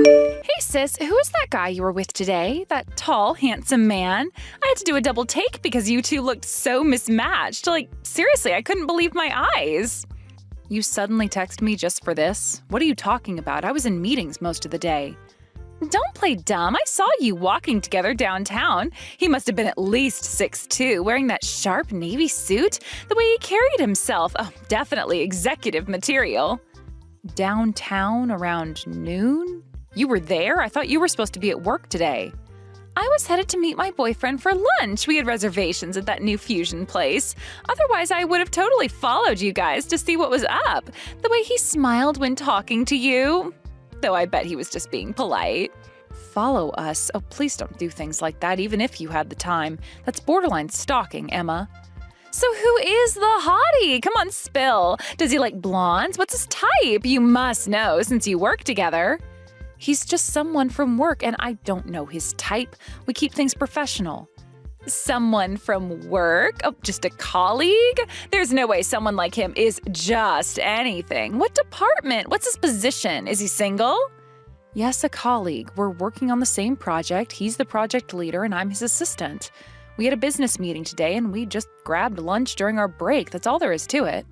Hey sis, who is that guy you were with today? That tall, handsome man? I had to do a double take because you two looked so mismatched. Like, seriously, I couldn't believe my eyes. You suddenly text me just for this? What are you talking about? I was in meetings most of the day. Don't play dumb. I saw you walking together downtown. He must have been at least 6'2", wearing that sharp navy suit. The way he carried himself. Oh, definitely executive material. Downtown around noon? You were there? I thought you were supposed to be at work today. I was headed to meet my boyfriend for lunch. We had reservations at that new fusion place. Otherwise, I would have totally followed you guys to see what was up. The way he smiled when talking to you. Though I bet he was just being polite. Follow us? Oh, please don't do things like that, even if you had the time. That's borderline stalking, Emma. So who is the hottie? Come on, spill. Does he like blondes? What's his type? You must know since you work together. He's just someone from work, and I don't know his type. We keep things professional. Someone from work? Oh, just a colleague? There's no way someone like him is just anything. What department? What's his position? Is he single? Yes, a colleague. We're working on the same project. He's the project leader, and I'm his assistant. We had a business meeting today, and we just grabbed lunch during our break. That's all there is to it.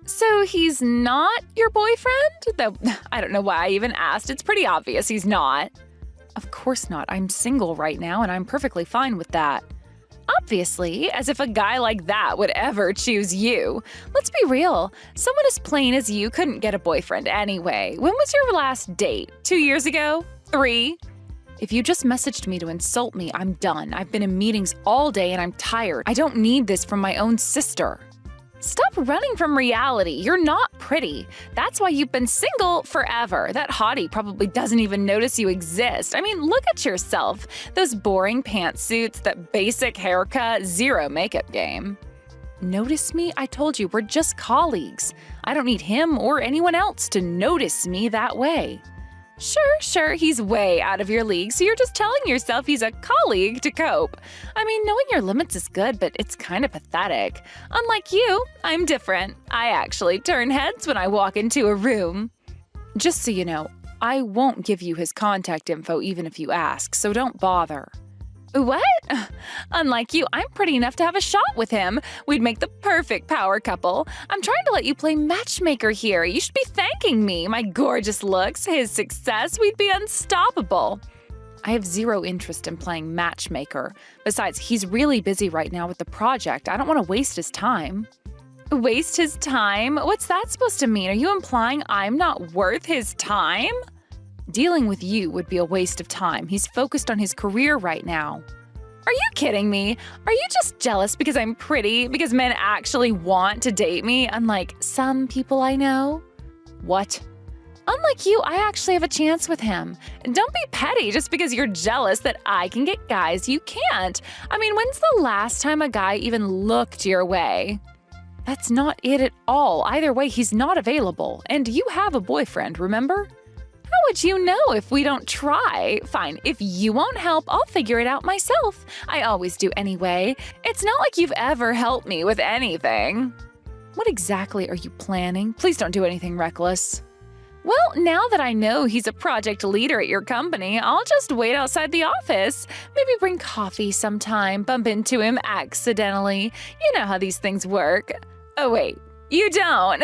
So he's not your boyfriend? Though I don't know why I even asked. It's pretty obvious he's not. Of course not. I'm single right now, and I'm perfectly fine with that. Obviously, as if a guy like that would ever choose you. Let's be real. Someone as plain as you couldn't get a boyfriend anyway. When was your last date? 2 years ago? 3? If you just messaged me to insult me, I'm done. I've been in meetings all day and I'm tired. I don't need this from my own sister. Stop running from reality. You're not pretty. That's why you've been single forever. That hottie probably doesn't even notice you exist. I mean, look at yourself. Those boring pantsuits, that basic haircut, zero makeup game. Notice me? I told you, we're just colleagues. I don't need him or anyone else to notice me that way. Sure, he's way out of your league, so you're just telling yourself he's a colleague to cope. I mean, knowing your limits is good, but it's kind of pathetic. Unlike you, I'm different. I actually turn heads when I walk into a room. Just so you know, I won't give you his contact info even if you ask, so don't bother. What? Unlike you, I'm pretty enough to have a shot with him. We'd make the perfect power couple. I'm trying to let you play matchmaker here. You should be thanking me. My gorgeous looks, his success, we'd be unstoppable. I have zero interest in playing matchmaker. Besides, he's really busy right now with the project. I don't want to waste his time. Waste his time? What's that supposed to mean? Are you implying I'm not worth his time? Dealing with you would be a waste of time. He's focused on his career right now. Are you kidding me? Are you just jealous because I'm pretty? Because men actually want to date me, unlike some people I know? What? Unlike you, I actually have a chance with him. And don't be petty just because you're jealous that I can get guys you can't. I mean, when's the last time a guy even looked your way? That's not it at all. Either way, he's not available. And you have a boyfriend, remember? How would you know if we don't try? Fine, if you won't help, I'll figure it out myself. I always do anyway. It's not like you've ever helped me with anything. What exactly are you planning? Please don't do anything reckless. Well, now that I know he's a project leader at your company, I'll just wait outside the office. Maybe bring coffee sometime, bump into him accidentally. You know how these things work. Oh wait, you don't.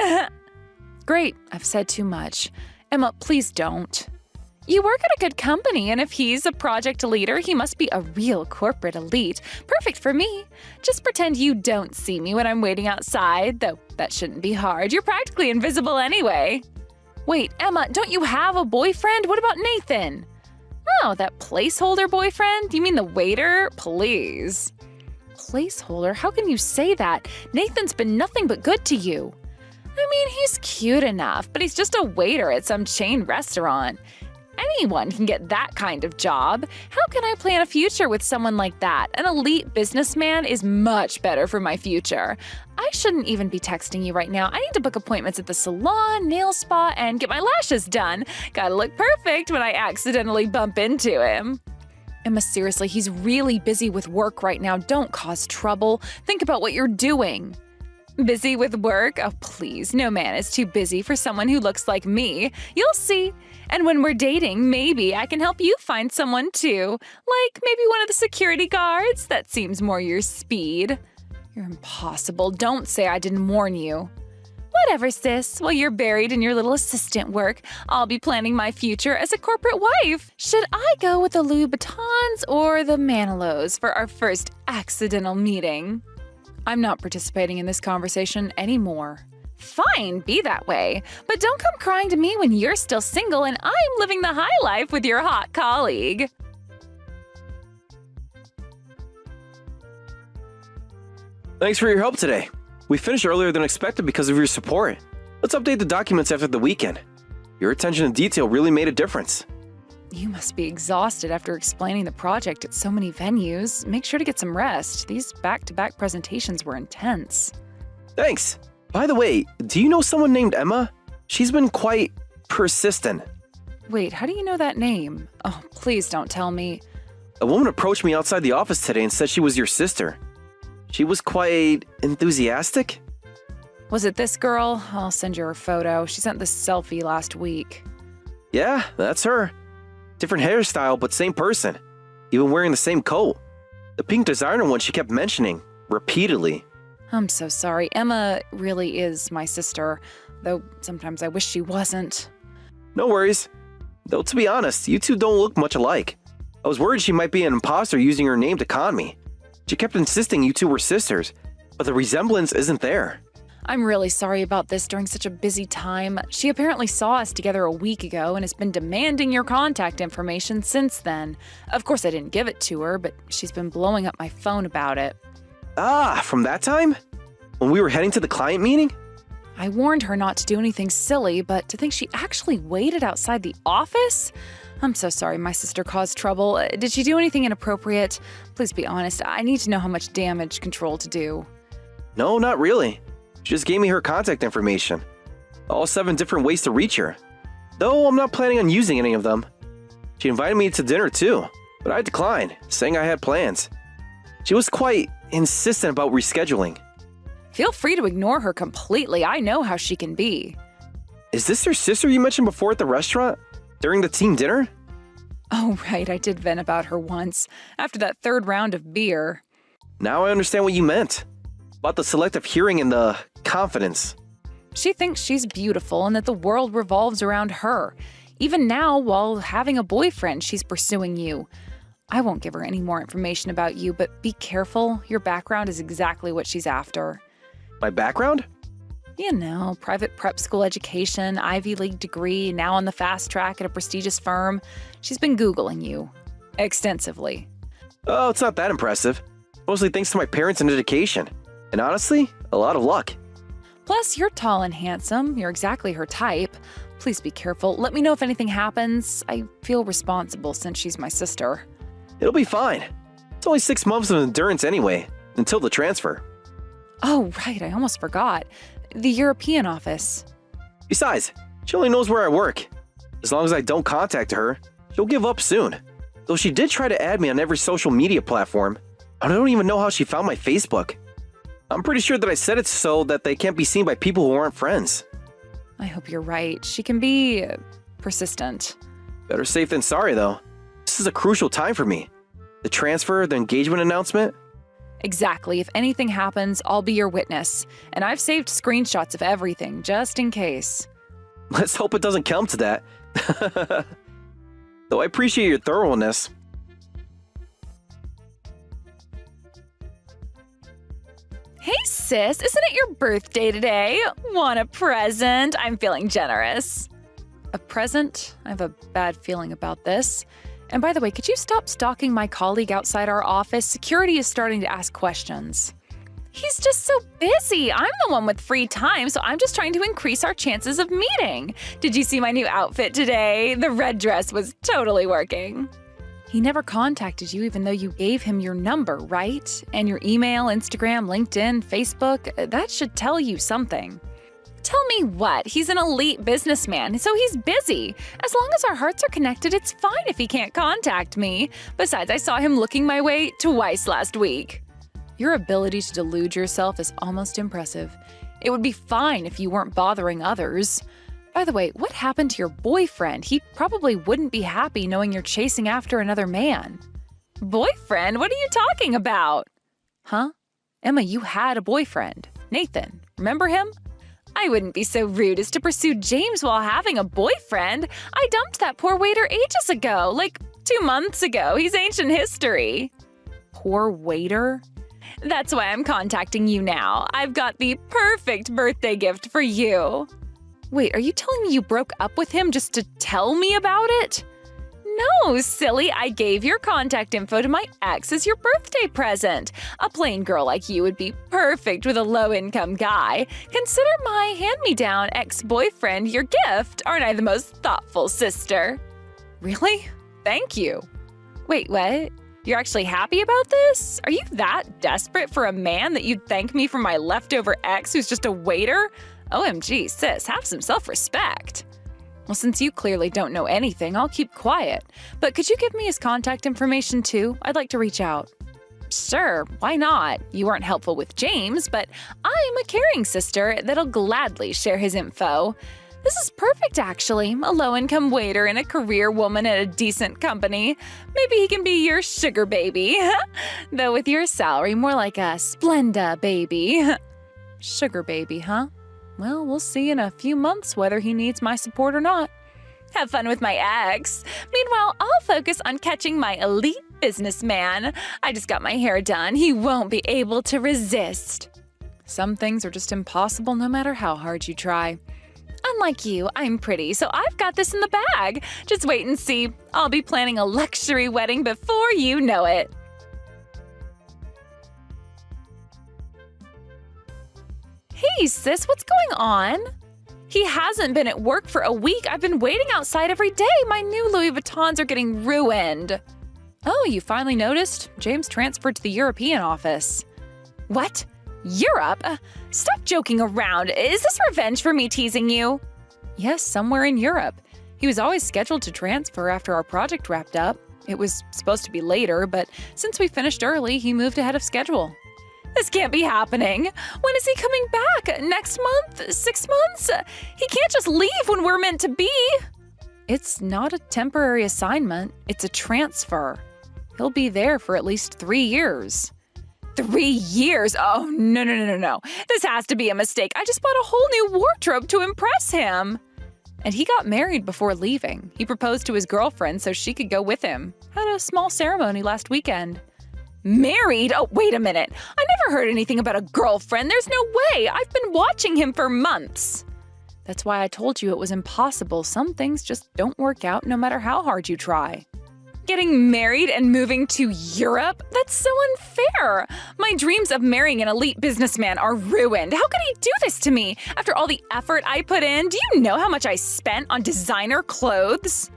Great, I've said too much. Emma, please don't. You work at a good company, and if he's a project leader, he must be a real corporate elite. Perfect for me. Just pretend you don't see me when I'm waiting outside, though that shouldn't be hard. You're practically invisible anyway. Wait, Emma, don't you have a boyfriend? What about Nathan? Oh, that placeholder boyfriend? You mean the waiter? Please. Placeholder? How can you say that? Nathan's been nothing but good to you. I mean, he's cute enough, but he's just a waiter at some chain restaurant. Anyone can get that kind of job. How can I plan a future with someone like that? An elite businessman is much better for my future. I shouldn't even be texting you right now. I need to book appointments at the salon, nail spa, and get my lashes done. Gotta look perfect when I accidentally bump into him. Emma, seriously, he's really busy with work right now. Don't cause trouble. Think about what you're doing. Busy with work? Oh, please, no man is too busy for someone who looks like me. You'll see. And when we're dating, maybe I can help you find someone too. Like maybe one of the security guards? That seems more your speed. You're impossible. Don't say I didn't warn you. Whatever, sis. While you're buried in your little assistant work, I'll be planning my future as a corporate wife. Should I go with the Louboutins or the Manilows for our first accidental meeting? I'm not participating in this conversation anymore. Fine, be that way. But don't come crying to me when you're still single and I'm living the high life with your hot colleague. Thanks for your help today. We finished earlier than expected because of your support. Let's update the documents after the weekend. Your attention to detail really made a difference. You must be exhausted after explaining the project at so many venues. Make sure to get some rest. These back-to-back presentations were intense. Thanks. By the way, do you know someone named Emma? She's been quite persistent. Wait, how do you know that name? Oh, please don't tell me. A woman approached me outside the office today and said she was your sister. She was quite enthusiastic. Was it this girl? I'll send you her photo. She sent this selfie last week. Yeah, that's her. Different hairstyle, but same person. Even wearing the same coat. The pink designer one she kept mentioning, repeatedly. I'm so sorry. Emma really is my sister, though sometimes I wish she wasn't. No worries. Though to be honest, you two don't look much alike. I was worried she might be an imposter using her name to con me. She kept insisting you two were sisters, but the resemblance isn't there. I'm really sorry about this during such a busy time. She apparently saw us together a week ago and has been demanding your contact information since then. Of course, I didn't give it to her, but she's been blowing up my phone about it. Ah, from that time? When we were heading to the client meeting? I warned her not to do anything silly, but to think she actually waited outside the office? I'm so sorry my sister caused trouble. Did she do anything inappropriate? Please be honest. I need to know how much damage control to do. No, not really. She just gave me her contact information. All 7 different ways to reach her. Though I'm not planning on using any of them. She invited me to dinner too, but I declined, saying I had plans. She was quite insistent about rescheduling. Feel free to ignore her completely. I know how she can be. Is this your sister you mentioned before at the restaurant? During the team dinner? Oh, right. I did vent about her once, after that 3rd round of beer. Now I understand what you meant. About the selective hearing and the confidence. She thinks she's beautiful and that the world revolves around her. Even now, while having a boyfriend, she's pursuing you. I won't give her any more information about you, but be careful. Your background is exactly what she's after. My background? You know, private prep school education, Ivy League degree, now on the fast track at a prestigious firm. She's been Googling you. Extensively. Oh, it's not that impressive. Mostly thanks to my parents and education. And honestly, a lot of luck. Plus, you're tall and handsome. You're exactly her type. Please be careful. Let me know if anything happens. I feel responsible since she's my sister. It'll be fine. It's only 6 months of endurance anyway, until the transfer. Oh, right. I almost forgot. The European office. Besides, she only knows where I work. As long as I don't contact her, she'll give up soon. Though she did try to add me on every social media platform. I don't even know how she found my Facebook. I'm pretty sure that I set it so that they can't be seen by people who aren't friends. I hope you're right. She can be persistent. Better safe than sorry, though. This is a crucial time for me. The transfer, the engagement announcement. Exactly. If anything happens, I'll be your witness. And I've saved screenshots of everything, just in case. Let's hope it doesn't come to that. Though I appreciate your thoroughness. Hey sis, isn't it your birthday today? Want a present? I'm feeling generous. A present? I have a bad feeling about this. And by the way, could you stop stalking my colleague outside our office? Security is starting to ask questions. He's just so busy. I'm the one with free time, so I'm just trying to increase our chances of meeting. Did you see my new outfit today? The red dress was totally working. He never contacted you even though you gave him your number, right? And your email, Instagram, LinkedIn, Facebook, that should tell you something. Tell me what? He's an elite businessman, so he's busy. As long as our hearts are connected, it's fine if he can't contact me. Besides, I saw him looking my way twice last week. Your ability to delude yourself is almost impressive. It would be fine if you weren't bothering others. By the way, what happened to your boyfriend? He probably wouldn't be happy knowing you're chasing after another man. Boyfriend? What are you talking about? Huh? Emma, you had a boyfriend. Nathan. Remember him? I wouldn't be so rude as to pursue James while having a boyfriend. I dumped that poor waiter ages ago, like 2 months ago. He's ancient history. Poor waiter? That's why I'm contacting you now. I've got the perfect birthday gift for you. Wait, are you telling me you broke up with him just to tell me about it? No, silly, I gave your contact info to my ex as your birthday present. A plain girl like you would be perfect with a low-income guy. Consider my hand-me-down ex-boyfriend your gift. Aren't I the most thoughtful sister? Really? Thank you. Wait, what? You're actually happy about this? Are you that desperate for a man that you'd thank me for my leftover ex who's just a waiter? OMG, sis, have some self-respect. Well, since you clearly don't know anything, I'll keep quiet. But could you give me his contact information too? I'd like to reach out. Sure, why not? You weren't helpful with James, but I'm a caring sister that'll gladly share his info. This is perfect, actually. A low-income waiter and a career woman at a decent company. Maybe he can be your sugar baby. Though with your salary, more like a Splenda baby. Sugar baby, huh? Well, we'll see in a few months whether he needs my support or not. Have fun with my ex. Meanwhile, I'll focus on catching my elite businessman. I just got my hair done. He won't be able to resist. Some things are just impossible no matter how hard you try. Unlike you, I'm pretty, so I've got this in the bag. Just wait and see. I'll be planning a luxury wedding before you know it. Hey, sis, what's going on? He hasn't been at work for a week. I've been waiting outside every day. My new Louis Vuittons are getting ruined. Oh, you finally noticed? James transferred to the European office. What? Europe? Stop joking around. Is this revenge for me teasing you? Yes, somewhere in Europe. He was always scheduled to transfer after our project wrapped up. It was supposed to be later, but since we finished early, he moved ahead of schedule. This can't be happening. When is he coming back? Next month? 6 months? He can't just leave when we're meant to be. It's not a temporary assignment. It's a transfer. He'll be there for at least 3 years. 3 years? Oh, no. This has to be a mistake. I just bought a whole new wardrobe to impress him. And he got married before leaving. He proposed to his girlfriend so she could go with him. Had a small ceremony last weekend. Married? Oh, wait a minute. I never heard anything about a girlfriend. There's no way. I've been watching him for months. That's why I told you it was impossible. Some things just don't work out no matter how hard you try. Getting married and moving to Europe? That's so unfair. My dreams of marrying an elite businessman are ruined. How could he do this to me? After all the effort I put in, do you know how much I spent on designer clothes?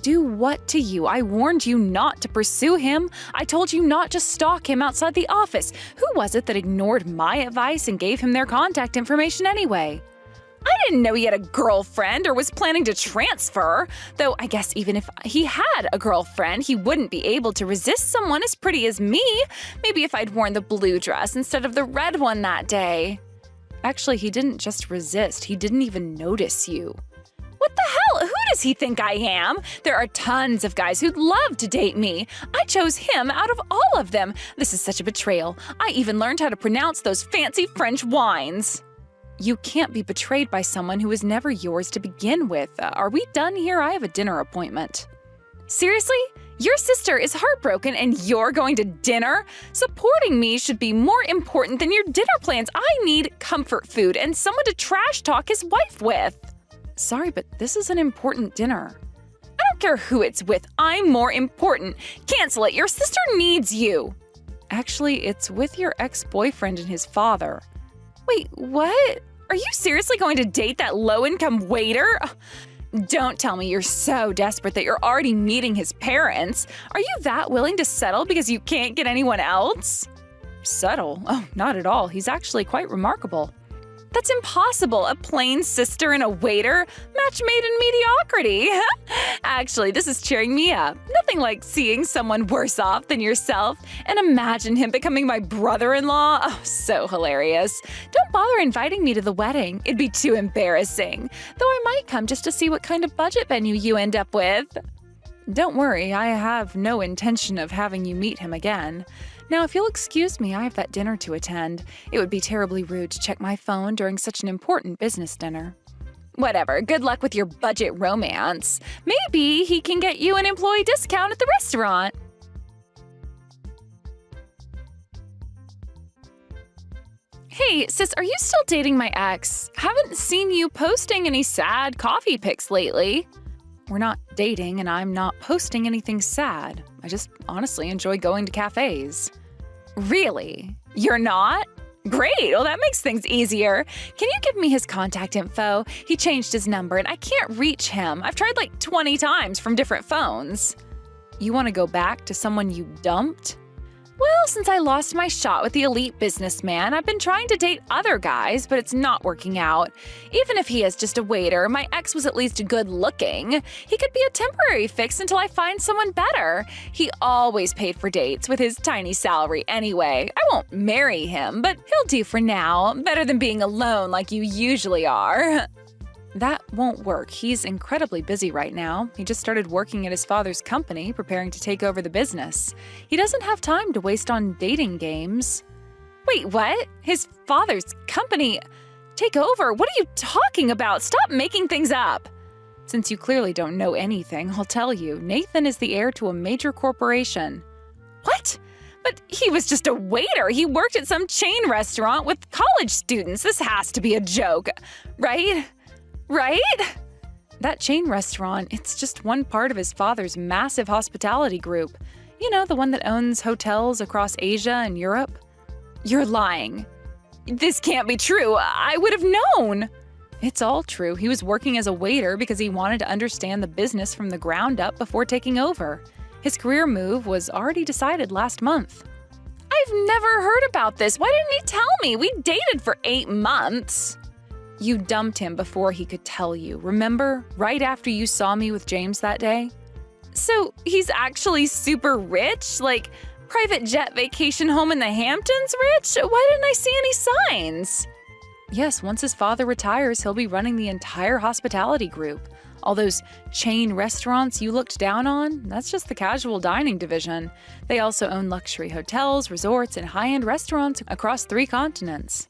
Do what to you? I warned you not to pursue him. I told you not to stalk him outside the office. Who was it that ignored my advice and gave him their contact information anyway? I didn't know he had a girlfriend or was planning to transfer. Though I guess even if he had a girlfriend, he wouldn't be able to resist someone as pretty as me. Maybe if I'd worn the blue dress instead of the red one that day. Actually, he didn't just resist. He didn't even notice you. What the hell? Who does he think I am? There are tons of guys who'd love to date me. I chose him out of all of them. This is such a betrayal. I even learned how to pronounce those fancy French wines. You can't be betrayed by someone who was never yours to begin with. Are we done here? I have a dinner appointment. Seriously? Your sister is heartbroken and you're going to dinner? Supporting me should be more important than your dinner plans. I need comfort food and someone to trash talk his wife with. Sorry, but this is an important dinner. I don't care who it's with. I'm more important. Cancel it. Your sister needs you. Actually, it's with your ex-boyfriend and his father. Wait, what? Are you seriously going to date that low-income waiter? Don't tell me you're so desperate that you're already meeting his parents. Are you that willing to settle because you can't get anyone else? Settle? Oh, not at all. He's actually quite remarkable. That's impossible. A plain sister and a waiter? Match made in mediocrity. Actually, this is cheering me up. Nothing like seeing someone worse off than yourself. And imagine him becoming my brother-in-law. Oh, so hilarious. Don't bother inviting me to the wedding. It'd be too embarrassing. Though I might come just to see what kind of budget venue you end up with. Don't worry, I have no intention of having you meet him again. Now, if you'll excuse me, I have that dinner to attend. It would be terribly rude to check my phone during such an important business dinner. Whatever, good luck with your budget romance. Maybe he can get you an employee discount at the restaurant. Hey, sis, are you still dating my ex? Haven't seen you posting any sad coffee pics lately. We're not dating, and I'm not posting anything sad. I just honestly enjoy going to cafes. Really? You're not? Great, well that makes things easier. Can you give me his contact info? He changed his number and I can't reach him. I've tried like 20 times from different phones. You want to go back to someone you dumped? Well, since I lost my shot with the elite businessman, I've been trying to date other guys, but it's not working out. Even if he is just a waiter, my ex was at least good looking. He could be a temporary fix until I find someone better. He always paid for dates with his tiny salary anyway. I won't marry him, but he'll do for now. Better than being alone like you usually are. That won't work. He's incredibly busy right now. He just started working at his father's company, preparing to take over the business. He doesn't have time to waste on dating games. Wait, what? His father's company? Take over? What are you talking about? Stop making things up! Since you clearly don't know anything, I'll tell you. Nathan is the heir to a major corporation. What? But he was just a waiter. He worked at some chain restaurant with college students. This has to be a joke, right? Right? That chain restaurant, it's just one part of his father's massive hospitality group. You know, the one that owns hotels across Asia and Europe. You're lying. This can't be true. I would have known. It's all true. He was working as a waiter because he wanted to understand the business from the ground up before taking over. His career move was already decided last month. I've never heard about this. Why didn't he tell me? We dated for 8 months. You dumped him before he could tell you, remember? Right after you saw me with James that day? So he's actually super rich? Like, private jet vacation home in the Hamptons rich? Why didn't I see any signs? Yes, once his father retires, he'll be running the entire hospitality group. All those chain restaurants you looked down on, that's just the casual dining division. They also own luxury hotels, resorts, and high-end restaurants across 3 continents.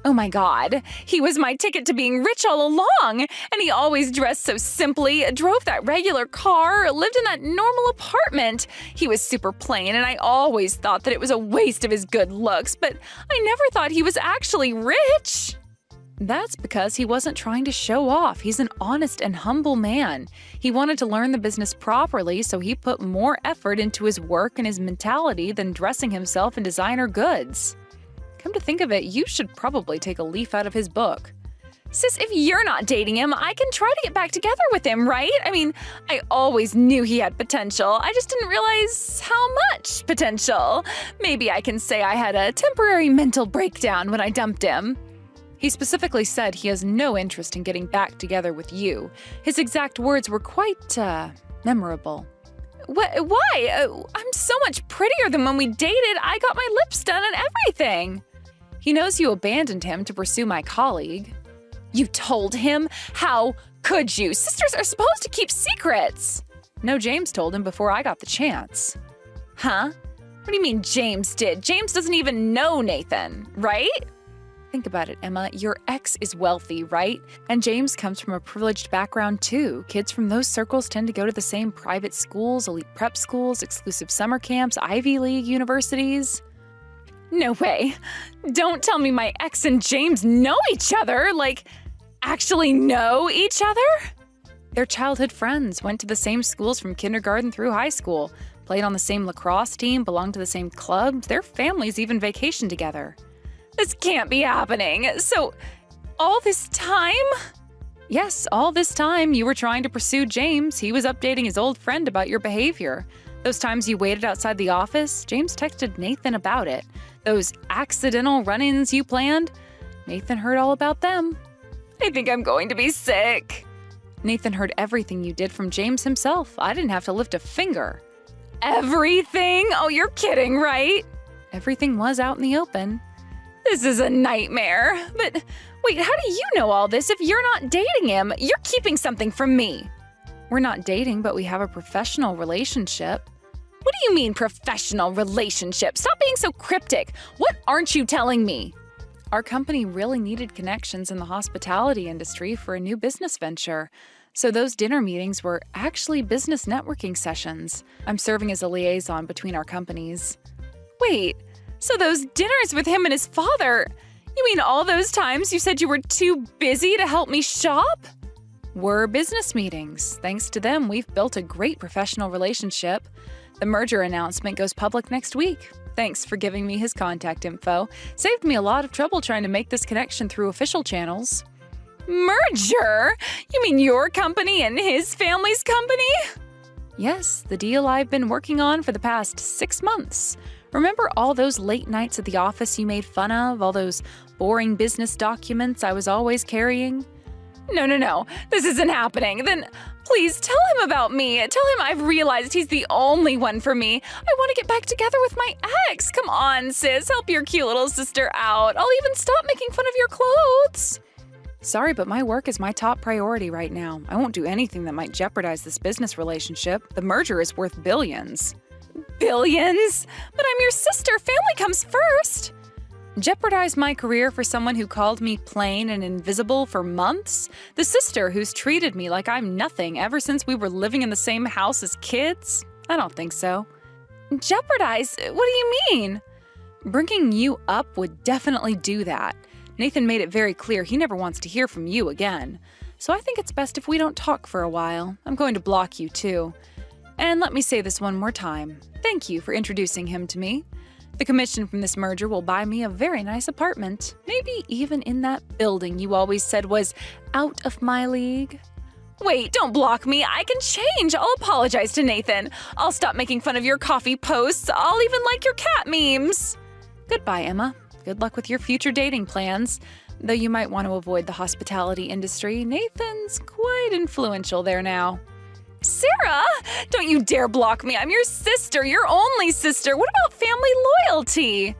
Oh my God, he was my ticket to being rich all along, and he always dressed so simply, drove that regular car, lived in that normal apartment. He was super plain, and I always thought that it was a waste of his good looks, but I never thought he was actually rich. That's because he wasn't trying to show off. He's an honest and humble man. He wanted to learn the business properly, so he put more effort into his work and his mentality than dressing himself in designer goods. Come to think of it, you should probably take a leaf out of his book. Sis, if you're not dating him, I can try to get back together with him, right? I mean, I always knew he had potential. I just didn't realize how much potential. Maybe I can say I had a temporary mental breakdown when I dumped him. He specifically said he has no interest in getting back together with you. His exact words were quite, memorable. Why? I'm so much prettier than when we dated. I got my lips done and everything. He knows you abandoned him to pursue my colleague. You told him? How could you? Sisters are supposed to keep secrets. No, James told him before I got the chance. Huh? What do you mean James did? James doesn't even know Nathan, right? Think about it, Emma. Your ex is wealthy, right? And James comes from a privileged background too. Kids from those circles tend to go to the same private schools, elite prep schools, exclusive summer camps, Ivy League universities. No way. Don't tell me my ex and James know each other, like, actually know each other? They're childhood friends, went to the same schools from kindergarten through high school, played on the same lacrosse team, belonged to the same club, their families even vacation together. This can't be happening. So, all this time? Yes, all this time you were trying to pursue James. He was updating his old friend about your behavior. Those times you waited outside the office, James texted Nathan about it. Those accidental run-ins you planned, Nathan heard all about them. I think I'm going to be sick. Nathan heard everything you did from James himself. I didn't have to lift a finger. Everything? Oh, you're kidding, right? Everything was out in the open. This is a nightmare. But wait, how do you know all this if you're not dating him? You're keeping something from me. We're not dating, but we have a professional relationship. What do you mean, professional relationship? Stop being so cryptic. What aren't you telling me? Our company really needed connections in the hospitality industry for a new business venture. So those dinner meetings were actually business networking sessions. I'm serving as a liaison between our companies. Wait, so those dinners with him and his father, you mean all those times you said you were too busy to help me shop? Were business meetings. Thanks to them, we've built a great professional relationship. The merger announcement goes public next week. Thanks for giving me his contact info. Saved me a lot of trouble trying to make this connection through official channels. Merger? You mean your company and his family's company? Yes, the deal I've been working on for the past 6 months. Remember all those late nights at the office you made fun of? All those boring business documents I was always carrying? No. This isn't happening. Then please tell him about me. Tell him I've realized he's the only one for me. I want to get back together with my ex. Come on, sis. Help your cute little sister out. I'll even stop making fun of your clothes. Sorry, but my work is my top priority right now. I won't do anything that might jeopardize this business relationship. The merger is worth billions. Billions? But I'm your sister. Family comes first. Jeopardize my career for someone who called me plain and invisible for months? The sister who's treated me like I'm nothing ever since we were living in the same house as kids? I don't think so. Jeopardize? What do you mean? Bringing you up would definitely do that. Nathan made it very clear he never wants to hear from you again. So I think it's best if we don't talk for a while. I'm going to block you too. And let me say this one more time. Thank you for introducing him to me. The commission from this merger will buy me a very nice apartment, maybe even in that building you always said was out of my league. Wait, don't block me. I can change. I'll apologize to Nathan. I'll stop making fun of your coffee posts. I'll even like your cat memes. Goodbye, Emma. Good luck with your future dating plans. Though you might want to avoid the hospitality industry, Nathan's quite influential there now. Sarah, don't you dare block me. I'm your sister, your only sister. What about family loyalty?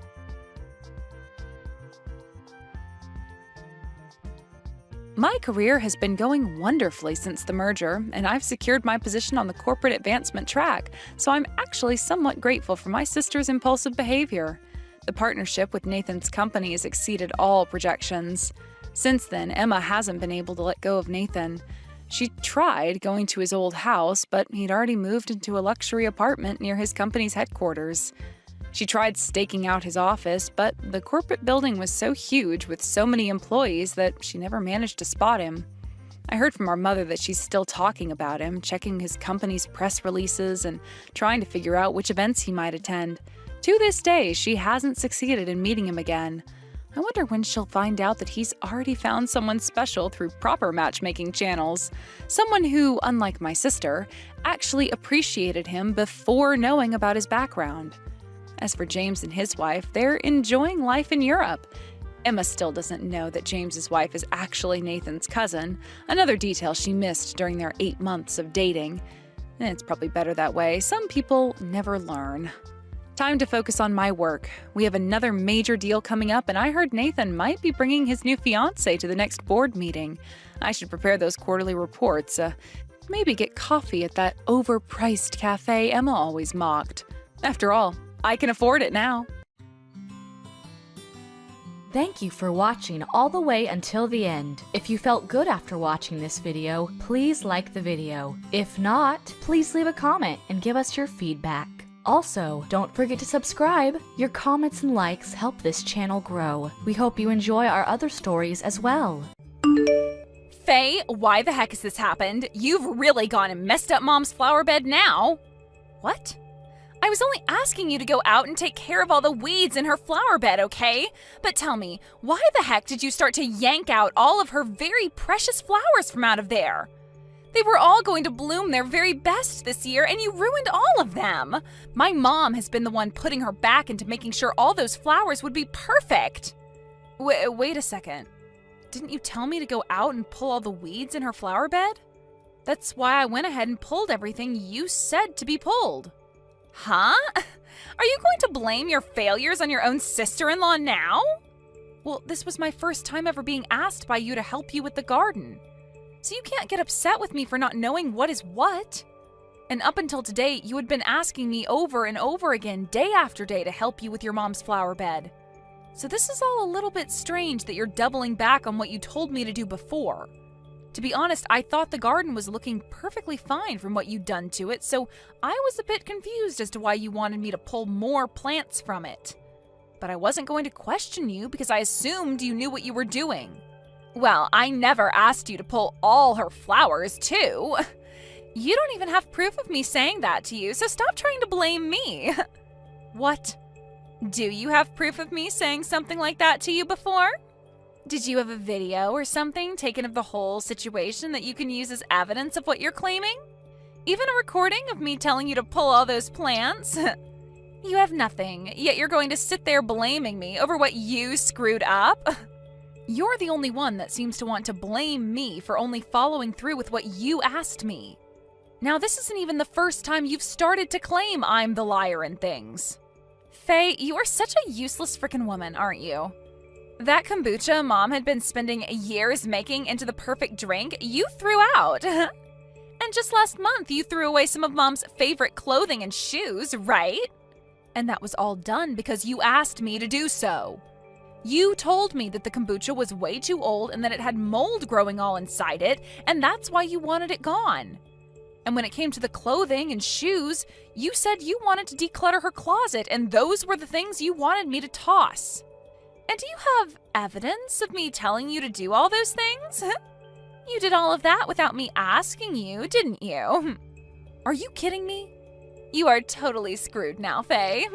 My career has been going wonderfully since the merger, and I've secured my position on the corporate advancement track, so I'm actually somewhat grateful for my sister's impulsive behavior. The partnership with Nathan's company has exceeded all projections. Since then, Emma hasn't been able to let go of Nathan. She tried going to his old house, but he'd already moved into a luxury apartment near his company's headquarters. She tried staking out his office, but the corporate building was so huge with so many employees that she never managed to spot him. I heard from our mother that she's still talking about him, checking his company's press releases and trying to figure out which events he might attend. To this day, she hasn't succeeded in meeting him again. I wonder when she'll find out that he's already found someone special through proper matchmaking channels. Someone who, unlike my sister, actually appreciated him before knowing about his background. As for James and his wife, they're enjoying life in Europe. Emma still doesn't know that James's wife is actually Nathan's cousin, another detail she missed during their 8 months of dating. It's probably better that way. Some people never learn. Time to focus on my work. We have another major deal coming up, and I heard Nathan might be bringing his new fiancée to the next board meeting. I should prepare those quarterly reports. Maybe get coffee at that overpriced cafe Emma always mocked. After all, I can afford it now. Thank you for watching all the way until the end. If you felt good after watching this video, please like the video. If not, please leave a comment and give us your feedback. Also, don't forget to subscribe. Your comments and likes help this channel grow. We hope you enjoy our other stories as well. Faye, why the heck has this happened? You've really gone and messed up Mom's flower bed now. What? I was only asking you to go out and take care of all the weeds in her flower bed, okay? But tell me, why the heck did you start to yank out all of her very precious flowers from out of there? They were all going to bloom their very best this year, and you ruined all of them. My mom has been the one putting her back into making sure all those flowers would be perfect. Wait a second. Didn't you tell me to go out and pull all the weeds in her flower bed? That's why I went ahead and pulled everything you said to be pulled. Huh? Are you going to blame your failures on your own sister-in-law now? Well, this was my first time ever being asked by you to help you with the garden. So you can't get upset with me for not knowing what is what. And up until today, you had been asking me over and over again, day after day, to help you with your mom's flower bed. So this is all a little bit strange that you're doubling back on what you told me to do before. To be honest, I thought the garden was looking perfectly fine from what you'd done to it, so I was a bit confused as to why you wanted me to pull more plants from it. But I wasn't going to question you because I assumed you knew what you were doing. Well, I never asked you to pull all her flowers, too. You don't even have proof of me saying that to you, so stop trying to blame me. What? Do you have proof of me saying something like that to you before? Did you have a video or something taken of the whole situation that you can use as evidence of what you're claiming? Even a recording of me telling you to pull all those plants? You have nothing, yet you're going to sit there blaming me over what you screwed up? You're the only one that seems to want to blame me for only following through with what you asked me. Now, this isn't even the first time you've started to claim I'm the liar in things. Faye, you are such a useless frickin' woman, aren't you? That kombucha Mom had been spending years making into the perfect drink, you threw out. And just last month, you threw away some of Mom's favorite clothing and shoes, right? And that was all done because you asked me to do so. You told me that the kombucha was way too old and that it had mold growing all inside it, and that's why you wanted it gone. And when it came to the clothing and shoes, you said you wanted to declutter her closet, and those were the things you wanted me to toss. And do you have evidence of me telling you to do all those things? You did all of that without me asking you, didn't you? Are you kidding me? You are totally screwed now, Faye.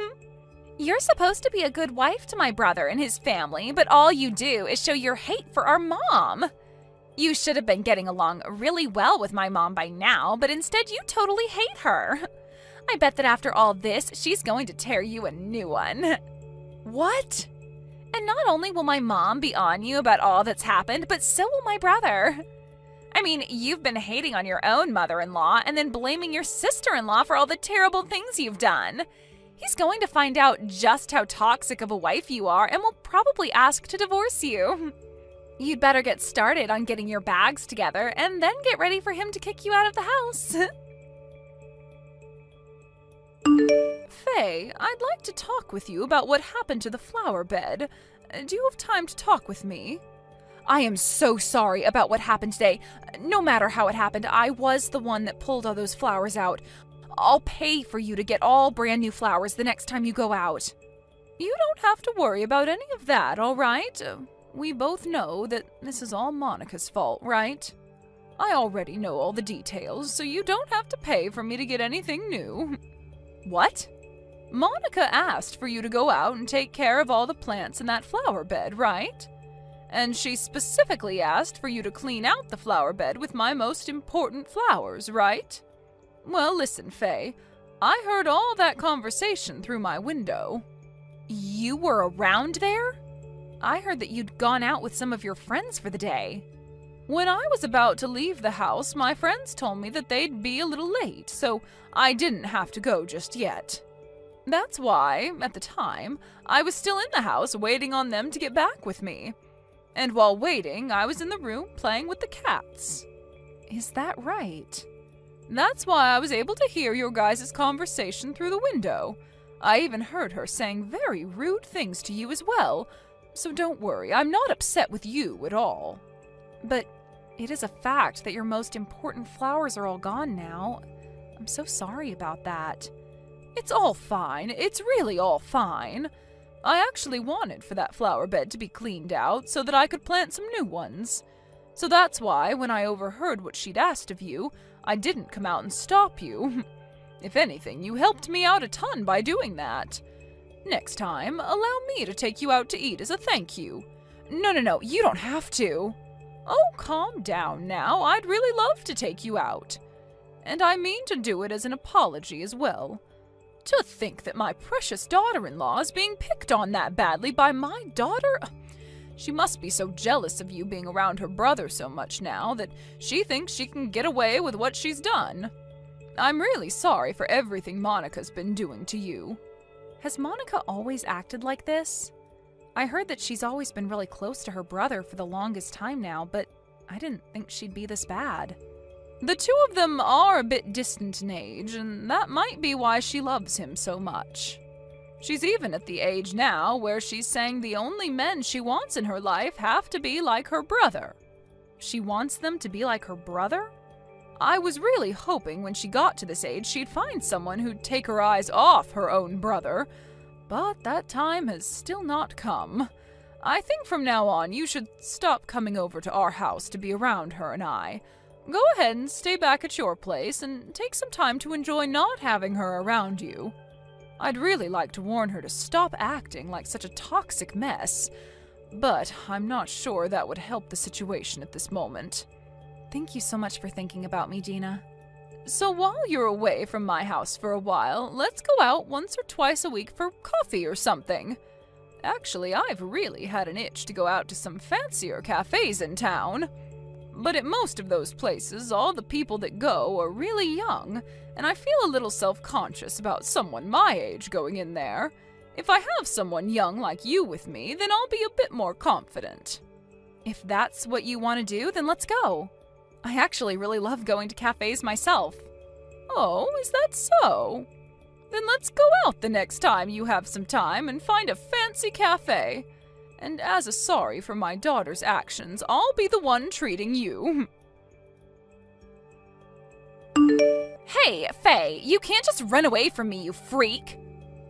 You're supposed to be a good wife to my brother and his family, but all you do is show your hate for our mom. You should have been getting along really well with my mom by now, but instead you totally hate her. I bet that after all this, she's going to tear you a new one. What? And not only will my mom be on you about all that's happened, but so will my brother. I mean, you've been hating on your own mother-in-law and then blaming your sister-in-law for all the terrible things you've done. He's going to find out just how toxic of a wife you are and will probably ask to divorce you. You'd better get started on getting your bags together and then get ready for him to kick you out of the house. Faye, I'd like to talk with you about what happened to the flower bed. Do you have time to talk with me? I am so sorry about what happened today. No matter how it happened, I was the one that pulled all those flowers out. I'll pay for you to get all brand new flowers the next time you go out. You don't have to worry about any of that, all right? We both know that this is all Monica's fault, right? I already know all the details, so you don't have to pay for me to get anything new. What? Monica asked for you to go out and take care of all the plants in that flower bed, right? And she specifically asked for you to clean out the flower bed with my most important flowers, right? Well, listen, Faye. I heard all that conversation through my window. You were around there? I heard that you'd gone out with some of your friends for the day. When I was about to leave the house, my friends told me that they'd be a little late, so I didn't have to go just yet. That's why, at the time, I was still in the house waiting on them to get back with me. And while waiting, I was in the room playing with the cats. Is that right? That's why I was able to hear your guys' conversation through the window. I even heard her saying very rude things to you as well, so don't worry, I'm not upset with you at all. But it is a fact that your most important flowers are all gone now. I'm so sorry about that. It's all fine. It's really all fine. I actually wanted for that flower bed to be cleaned out so that I could plant some new ones. So that's why, when I overheard what she'd asked of you, I didn't come out and stop you. If anything, you helped me out a ton by doing that. Next time, allow me to take you out to eat as a thank you. No, you don't have to. Oh, calm down now. I'd really love to take you out. And I mean to do it as an apology as well. To think that my precious daughter-in-law is being picked on that badly by my daughter? She must be so jealous of you being around her brother so much now that she thinks she can get away with what she's done. I'm really sorry for everything Monica's been doing to you." Has Monica always acted like this? I heard that she's always been really close to her brother for the longest time now, but I didn't think she'd be this bad. The two of them are a bit distant in age, and that might be why she loves him so much. She's even at the age now where she's saying the only men she wants in her life have to be like her brother. She wants them to be like her brother? I was really hoping when she got to this age she'd find someone who'd take her eyes off her own brother, but that time has still not come. I think from now on you should stop coming over to our house to be around her and I. Go ahead and stay back at your place and take some time to enjoy not having her around you. I'd really like to warn her to stop acting like such a toxic mess, but I'm not sure that would help the situation at this moment. Thank you so much for thinking about me, Gina. So while you're away from my house for a while, let's go out once or twice a week for coffee or something. Actually, I've really had an itch to go out to some fancier cafes in town. But at most of those places, all the people that go are really young, and I feel a little self-conscious about someone my age going in there. If I have someone young like you with me, then I'll be a bit more confident. If that's what you want to do, then let's go. I actually really love going to cafes myself. Oh, is that so? Then let's go out the next time you have some time and find a fancy cafe. And as a sorry for my daughter's actions, I'll be the one treating you. Hey, Faye, you can't just run away from me, you freak.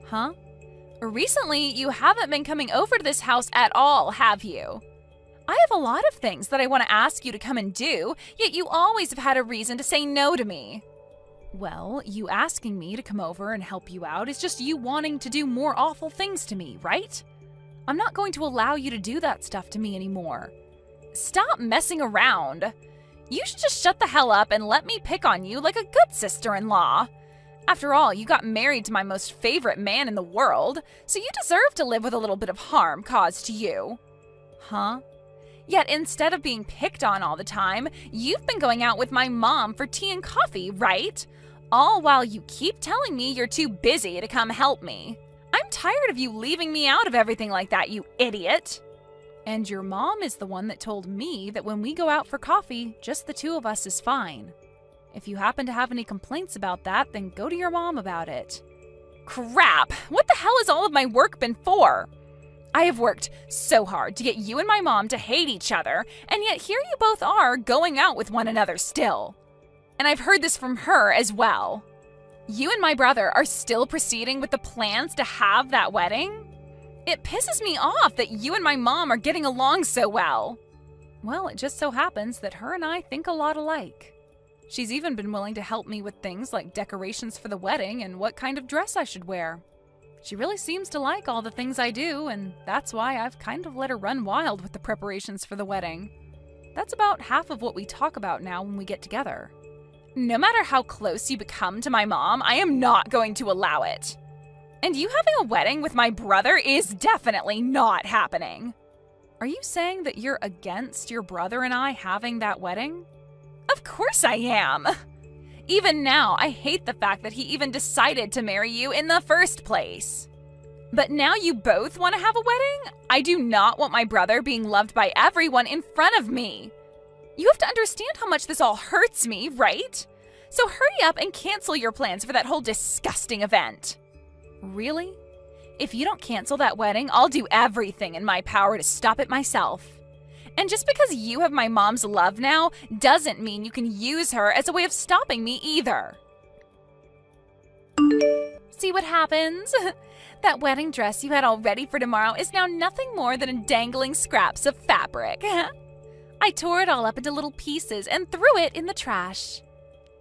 Huh? Recently, you haven't been coming over to this house at all, have you? I have a lot of things that I want to ask you to come and do, yet you always have had a reason to say no to me. Well, you asking me to come over and help you out is just you wanting to do more awful things to me, right? I'm not going to allow you to do that stuff to me anymore. Stop messing around. You should just shut the hell up and let me pick on you like a good sister-in-law. After all, you got married to my most favorite man in the world, so you deserve to live with a little bit of harm caused to you. Huh? Yet instead of being picked on all the time, you've been going out with my mom for tea and coffee, right? All while you keep telling me you're too busy to come help me. I'm tired of you leaving me out of everything like that, you idiot. And your mom is the one that told me that when we go out for coffee, just the two of us is fine. If you happen to have any complaints about that, then go to your mom about it. Crap! What the hell has all of my work been for? I have worked so hard to get you and my mom to hate each other, and yet here you both are going out with one another still. And I've heard this from her as well. You and my brother are still proceeding with the plans to have that wedding? It pisses me off that you and my mom are getting along so well. Well, it just so happens that her and I think a lot alike. She's even been willing to help me with things like decorations for the wedding and what kind of dress I should wear. She really seems to like all the things I do, and that's why I've kind of let her run wild with the preparations for the wedding. That's about half of what we talk about now when we get together. No matter how close you become to my mom, I am not going to allow it. And you having a wedding with my brother is definitely not happening. Are you saying that you're against your brother and I having that wedding? Of course I am. Even now, I hate the fact that he even decided to marry you in the first place. But now you both want to have a wedding? I do not want my brother being loved by everyone in front of me. You have to understand how much this all hurts me, right? So hurry up and cancel your plans for that whole disgusting event. Really? If you don't cancel that wedding, I'll do everything in my power to stop it myself. And just because you have my mom's love now doesn't mean you can use her as a way of stopping me either. See what happens? That wedding dress you had all ready for tomorrow is now nothing more than dangling scraps of fabric. I tore it all up into little pieces and threw it in the trash.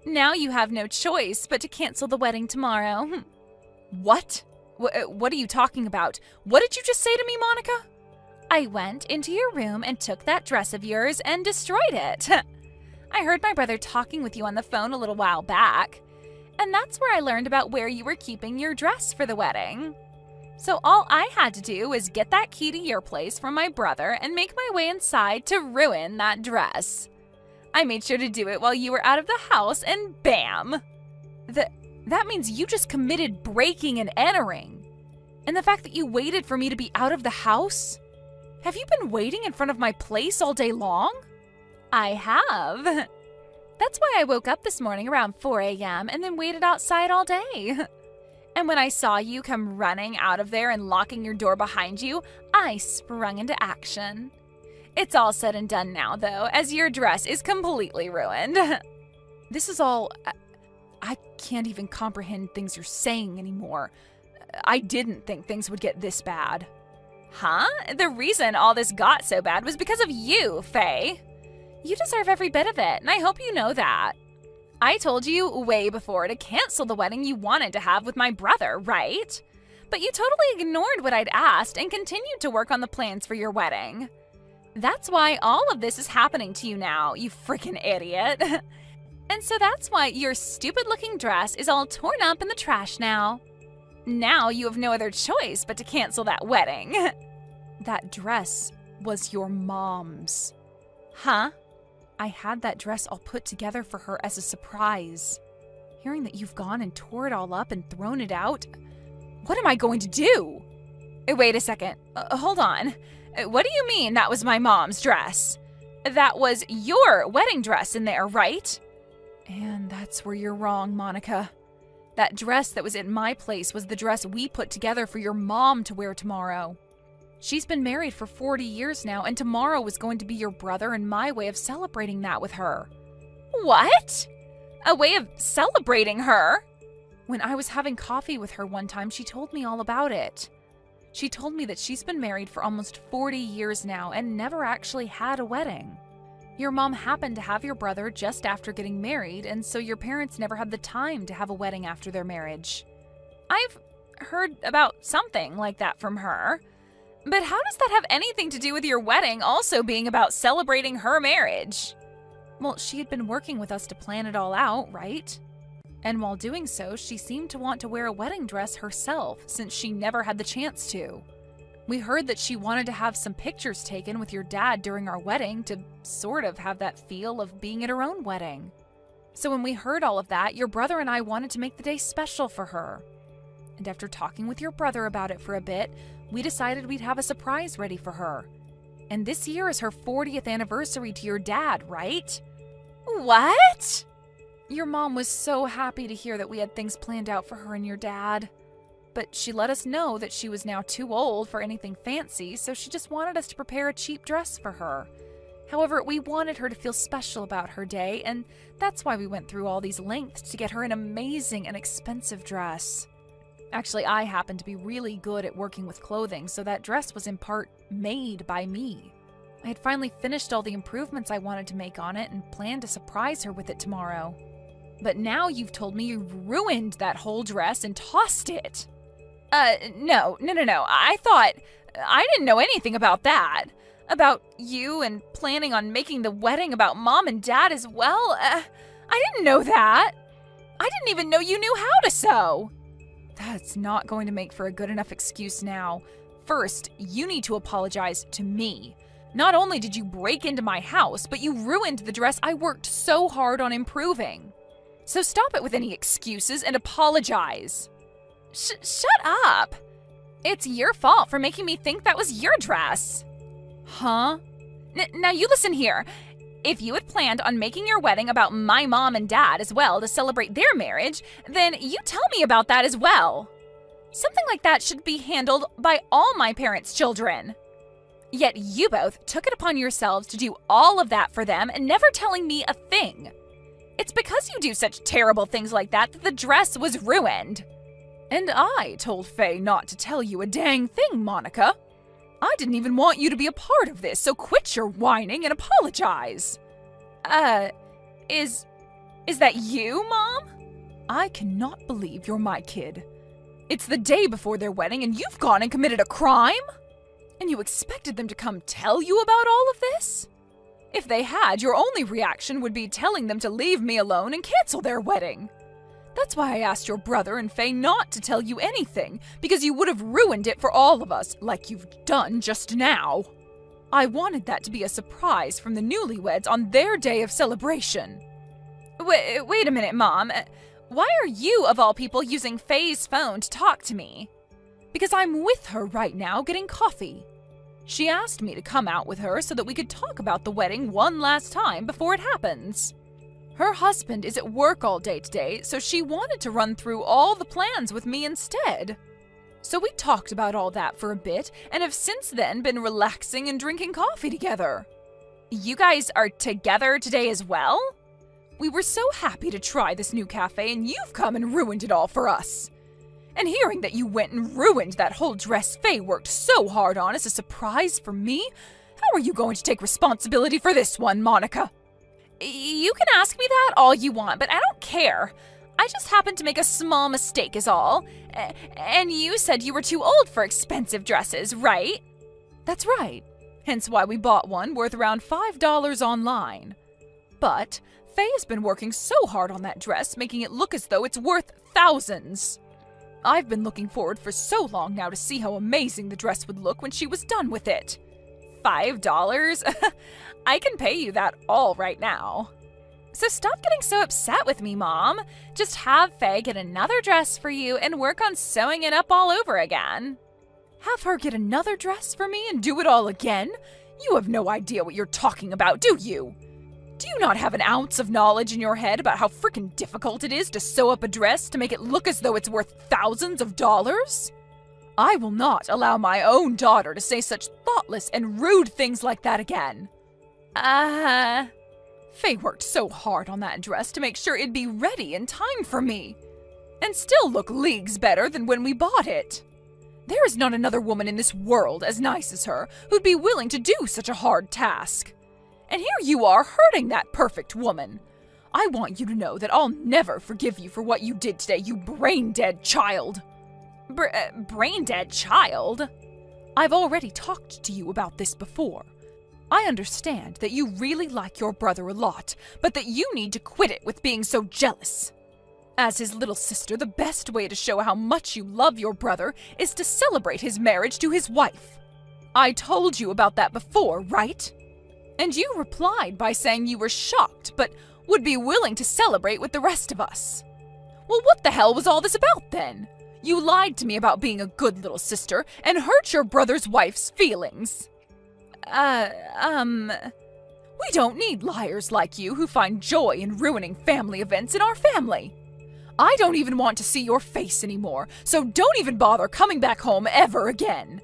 Now you have no choice but to cancel the wedding tomorrow. What? What are you talking about? What did you just say to me, Monica? I went into your room and took that dress of yours and destroyed it. I heard my brother talking with you on the phone a little while back, and that's where I learned about where you were keeping your dress for the wedding. So all I had to do was get that key to your place from my brother and make my way inside to ruin that dress. I made sure to do it while you were out of the house, and bam! That means you just committed breaking and entering. And the fact that you waited for me to be out of the house? Have you been waiting in front of my place all day long? I have. That's why I woke up this morning around 4 a.m. and then waited outside all day. And when I saw you come running out of there and locking your door behind you, I sprung into action. It's all said and done now, though, as your dress is completely ruined. This is all... I can't even comprehend things you're saying anymore. I didn't think things would get this bad. Huh? The reason all this got so bad was because of you, Faye. You deserve every bit of it, and I hope you know that. I told you way before to cancel the wedding you wanted to have with my brother, right? But you totally ignored what I'd asked and continued to work on the plans for your wedding. That's why all of this is happening to you now, you freaking idiot. And so that's why your stupid-looking dress is all torn up in the trash now. Now you have no other choice but to cancel that wedding. That dress was your mom's. Huh? I had that dress all put together for her as a surprise. Hearing that you've gone and tore it all up and thrown it out, what am I going to do? Wait a second. Hold on. What do you mean that was my mom's dress? That was your wedding dress in there, right? And that's where you're wrong, Monica. That dress that was at my place was the dress we put together for your mom to wear tomorrow. She's been married for 40 years now, and tomorrow was going to be your brother and my way of celebrating that with her. What? A way of celebrating her? When I was having coffee with her one time, she told me all about it. She told me that she's been married for almost 40 years now and never actually had a wedding. Your mom happened to have your brother just after getting married, and so your parents never had the time to have a wedding after their marriage. I've heard about something like that from her. But how does that have anything to do with your wedding also being about celebrating her marriage? Well, she had been working with us to plan it all out, right? And while doing so, she seemed to want to wear a wedding dress herself since she never had the chance to. We heard that she wanted to have some pictures taken with your dad during our wedding to sort of have that feel of being at her own wedding. So when we heard all of that, your brother and I wanted to make the day special for her. And after talking with your brother about it for a bit, we decided we'd have a surprise ready for her. And this year is her 40th anniversary to your dad, right? What? Your mom was so happy to hear that we had things planned out for her and your dad. But she let us know that she was now too old for anything fancy, so she just wanted us to prepare a cheap dress for her. However, we wanted her to feel special about her day, and that's why we went through all these lengths to get her an amazing and expensive dress. Actually, I happen to be really good at working with clothing, so that dress was in part made by me. I had finally finished all the improvements I wanted to make on it and planned to surprise her with it tomorrow. But now you've told me you've ruined that whole dress and tossed it. No. I didn't know anything about that. About you and planning on making the wedding about mom and dad as well. I didn't know that. I didn't even know you knew how to sew. That's not going to make for a good enough excuse now. First, you need to apologize to me. Not only did you break into my house, but you ruined the dress I worked so hard on improving. So stop it with any excuses and apologize. Shut up! It's your fault for making me think that was your dress. Huh? Now you listen here. If you had planned on making your wedding about my mom and dad as well to celebrate their marriage, then you tell me about that as well. Something like that should be handled by all my parents' children. Yet you both took it upon yourselves to do all of that for them and never telling me a thing. It's because you do such terrible things like that that the dress was ruined. And I told Faye not to tell you a dang thing, Monica. I didn't even want you to be a part of this, so quit your whining and apologize. Is that you, Mom? I cannot believe you're my kid. It's the day before their wedding and you've gone and committed a crime? And you expected them to come tell you about all of this? If they had, your only reaction would be telling them to leave me alone and cancel their wedding. That's why I asked your brother and Faye not to tell you anything, because you would have ruined it for all of us, like you've done just now. I wanted that to be a surprise from the newlyweds on their day of celebration. Wait a minute, Mom. Why are you, of all people, using Faye's phone to talk to me? Because I'm with her right now getting coffee. She asked me to come out with her so that we could talk about the wedding one last time before it happens. Her husband is at work all day today, so she wanted to run through all the plans with me instead. So we talked about all that for a bit, and have since then been relaxing and drinking coffee together. You guys are together today as well? We were so happy to try this new cafe, and you've come and ruined it all for us. And hearing that you went and ruined that whole dress Faye worked so hard on as a surprise for me, how are you going to take responsibility for this one, Monica? You can ask me that all you want, but I don't care. I just happened to make a small mistake is all. And you said you were too old for expensive dresses, right? That's right. Hence why we bought one worth around $5 online. But Faye has been working so hard on that dress, making it look as though it's worth thousands. I've been looking forward for so long now to see how amazing the dress would look when she was done with it. $5? I can pay you that all right now. So stop getting so upset with me, Mom. Just have Faye get another dress for you and work on sewing it up all over again. Have her get another dress for me and do it all again? You have no idea what you're talking about, do you? Do you not have an ounce of knowledge in your head about how frickin' difficult it is to sew up a dress to make it look as though it's worth thousands of dollars? I will not allow my own daughter to say such thoughtless and rude things like that again. Faye worked so hard on that dress to make sure it'd be ready in time for me, and still look leagues better than when we bought it. There is not another woman in this world as nice as her who'd be willing to do such a hard task. And here you are hurting that perfect woman. I want you to know that I'll never forgive you for what you did today, you brain-dead child. Brain-dead child? I've already talked to you about this before. I understand that you really like your brother a lot, but that you need to quit it with being so jealous. As his little sister, the best way to show how much you love your brother is to celebrate his marriage to his wife. I told you about that before, right? And you replied by saying you were shocked, but would be willing to celebrate with the rest of us. Well, what the hell was all this about then? You lied to me about being a good little sister and hurt your brother's wife's feelings. We don't need liars like you who find joy in ruining family events in our family. I don't even want to see your face anymore, so don't even bother coming back home ever again.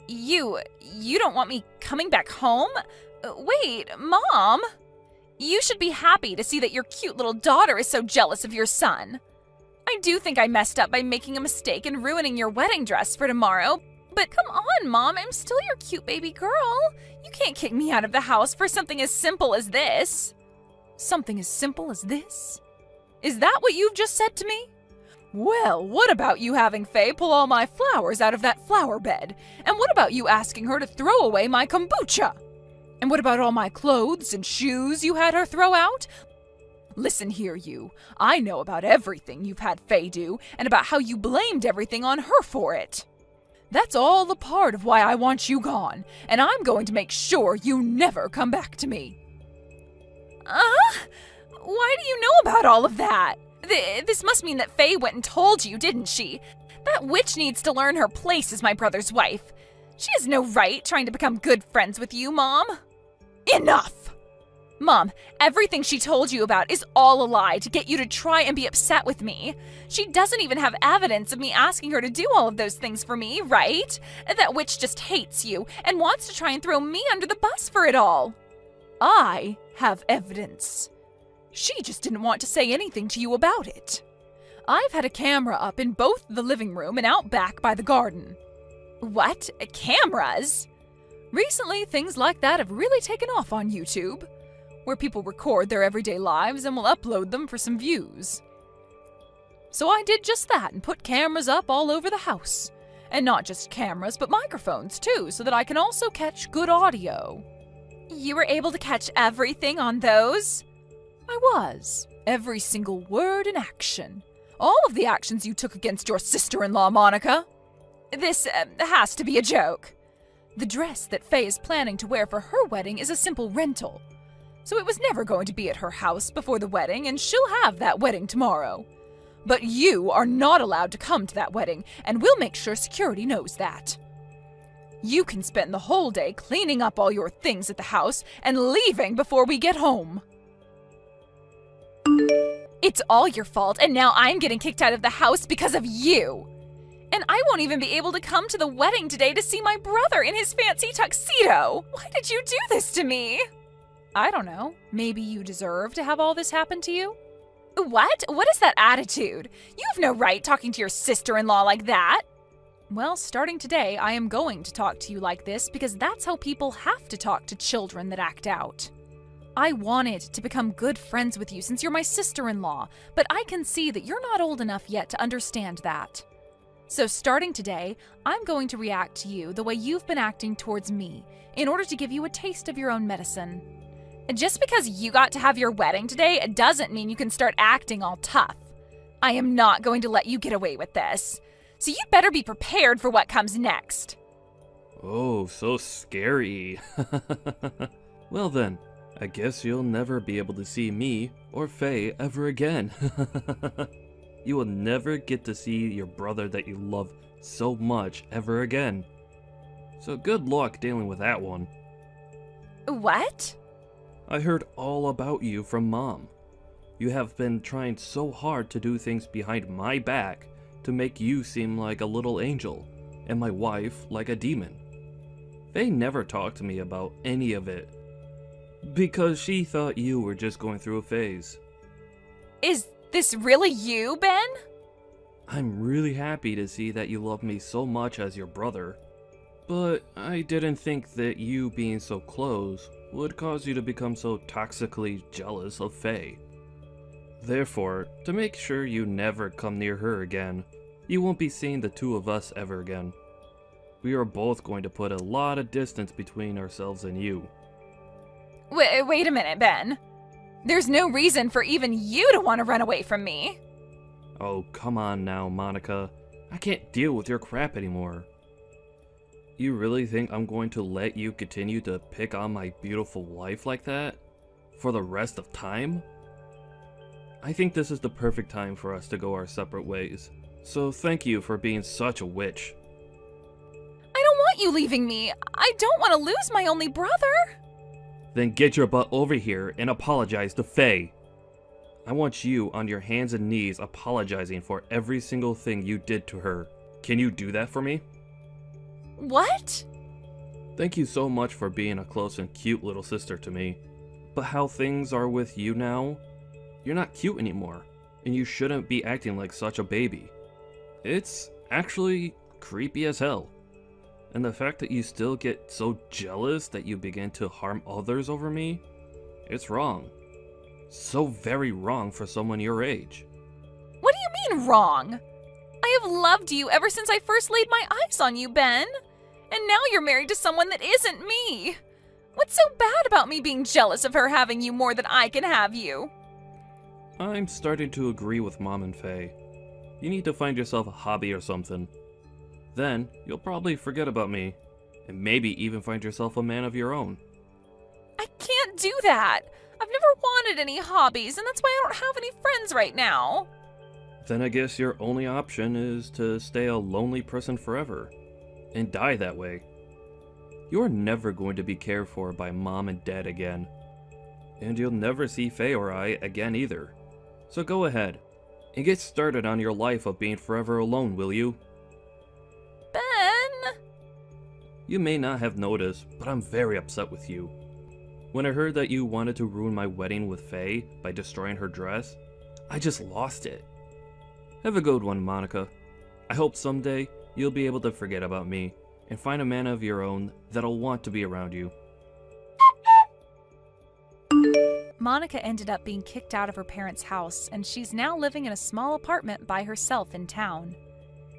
You don't want me coming back home? Wait, Mom! You should be happy to see that your cute little daughter is so jealous of your son. I do think I messed up by making a mistake and ruining your wedding dress for tomorrow, but come on, Mom, I'm still your cute baby girl. You can't kick me out of the house for something as simple as this. Something as simple as this? Is that what you've just said to me? Well, what about you having Faye pull all my flowers out of that flower bed? And what about you asking her to throw away my kombucha? And what about all my clothes and shoes you had her throw out? Listen here, you. I know about everything you've had Faye do, and about how you blamed everything on her for it. That's all a part of why I want you gone, and I'm going to make sure you never come back to me. Why do you know about all of that? This must mean that Faye went and told you, didn't she? That witch needs to learn her place as my brother's wife. She has no right trying to become good friends with you, Mom. Enough! Mom, everything she told you about is all a lie to get you to try and be upset with me. She doesn't even have evidence of me asking her to do all of those things for me, right? That witch just hates you and wants to try and throw me under the bus for it all. I have evidence. She just didn't want to say anything to you about it. I've had a camera up in both the living room and out back by the garden. What? Cameras? Recently, things like that have really taken off on YouTube, where people record their everyday lives and will upload them for some views. So I did just that and put cameras up all over the house. And not just cameras, but microphones too, so that I can also catch good audio. You were able to catch everything on those? I was. Every single word and action. all of the actions you took against your sister-in-law, Monica. This has to be a joke. The dress that Faye is planning to wear for her wedding is a simple rental. So it was never going to be at her house before the wedding, and she'll have that wedding tomorrow. But you are not allowed to come to that wedding, and we'll make sure security knows that. You can spend the whole day cleaning up all your things at the house and leaving before we get home. It's all your fault, and now I'm getting kicked out of the house because of you. And I won't even be able to come to the wedding today to see my brother in his fancy tuxedo. Why did you do this to me? I don't know. Maybe you deserve to have all this happen to you? What? What is that attitude? You have no right talking to your sister-in-law like that. Well, starting today, I am going to talk to you like this because that's how people have to talk to children that act out. I wanted to become good friends with you since you're my sister-in-law, but I can see that you're not old enough yet to understand that. So starting today, I'm going to react to you the way you've been acting towards me in order to give you a taste of your own medicine. Just because you got to have your wedding today doesn't mean you can start acting all tough. I am not going to let you get away with this. So you'd better be prepared for what comes next. Oh, so scary. Well then, I guess you'll never be able to see me or Faye ever again. You will never get to see your brother that you love so much ever again. So good luck dealing with that one. What? I heard all about you from Mom. You have been trying so hard to do things behind my back to make you seem like a little angel, and my wife like a demon. Faye never talked to me about any of it, because she thought you were just going through a phase. Is this really you, Ben? I'm really happy to see that you love me so much as your brother, but I didn't think that you being so close would cause you to become so toxically jealous of Faye. Therefore, to make sure you never come near her again, you won't be seeing the two of us ever again. We are both going to put a lot of distance between ourselves and you. Wait a minute, Ben. There's no reason for even you to want to run away from me. Oh, come on now, Monica. I can't deal with your crap anymore. You really think I'm going to let you continue to pick on my beautiful wife like that? For the rest of time? I think this is the perfect time for us to go our separate ways. So thank you for being such a witch. I don't want you leaving me. I don't want to lose my only brother. Then get your butt over here and apologize to Faye. I want you on your hands and knees apologizing for every single thing you did to her. Can you do that for me? What? Thank you so much for being a close and cute little sister to me. But how things are with you now, you're not cute anymore, and you shouldn't be acting like such a baby. It's actually creepy as hell. And the fact that you still get so jealous that you begin to harm others over me, it's wrong. So very wrong for someone your age. What do you mean wrong? I have loved you ever since I first laid my eyes on you, Ben. And now you're married to someone that isn't me. What's so bad about me being jealous of her having you more than I can have you? I'm starting to agree with Mom and Faye. You need to find yourself a hobby or something. Then, you'll probably forget about me, and maybe even find yourself a man of your own. I can't do that. I've never wanted any hobbies, and that's why I don't have any friends right now. Then I guess your only option is to stay a lonely person forever, and die that way. You're never going to be cared for by Mom and Dad again. And you'll never see Faye or I again either. So go ahead, and get started on your life of being forever alone, will you? Ben! You may not have noticed, but I'm very upset with you. When I heard that you wanted to ruin my wedding with Faye by destroying her dress, I just lost it. Have a good one, Monica. I hope someday you'll be able to forget about me and find a man of your own that'll want to be around you. Monica ended up being kicked out of her parents' house, and she's now living in a small apartment by herself in town.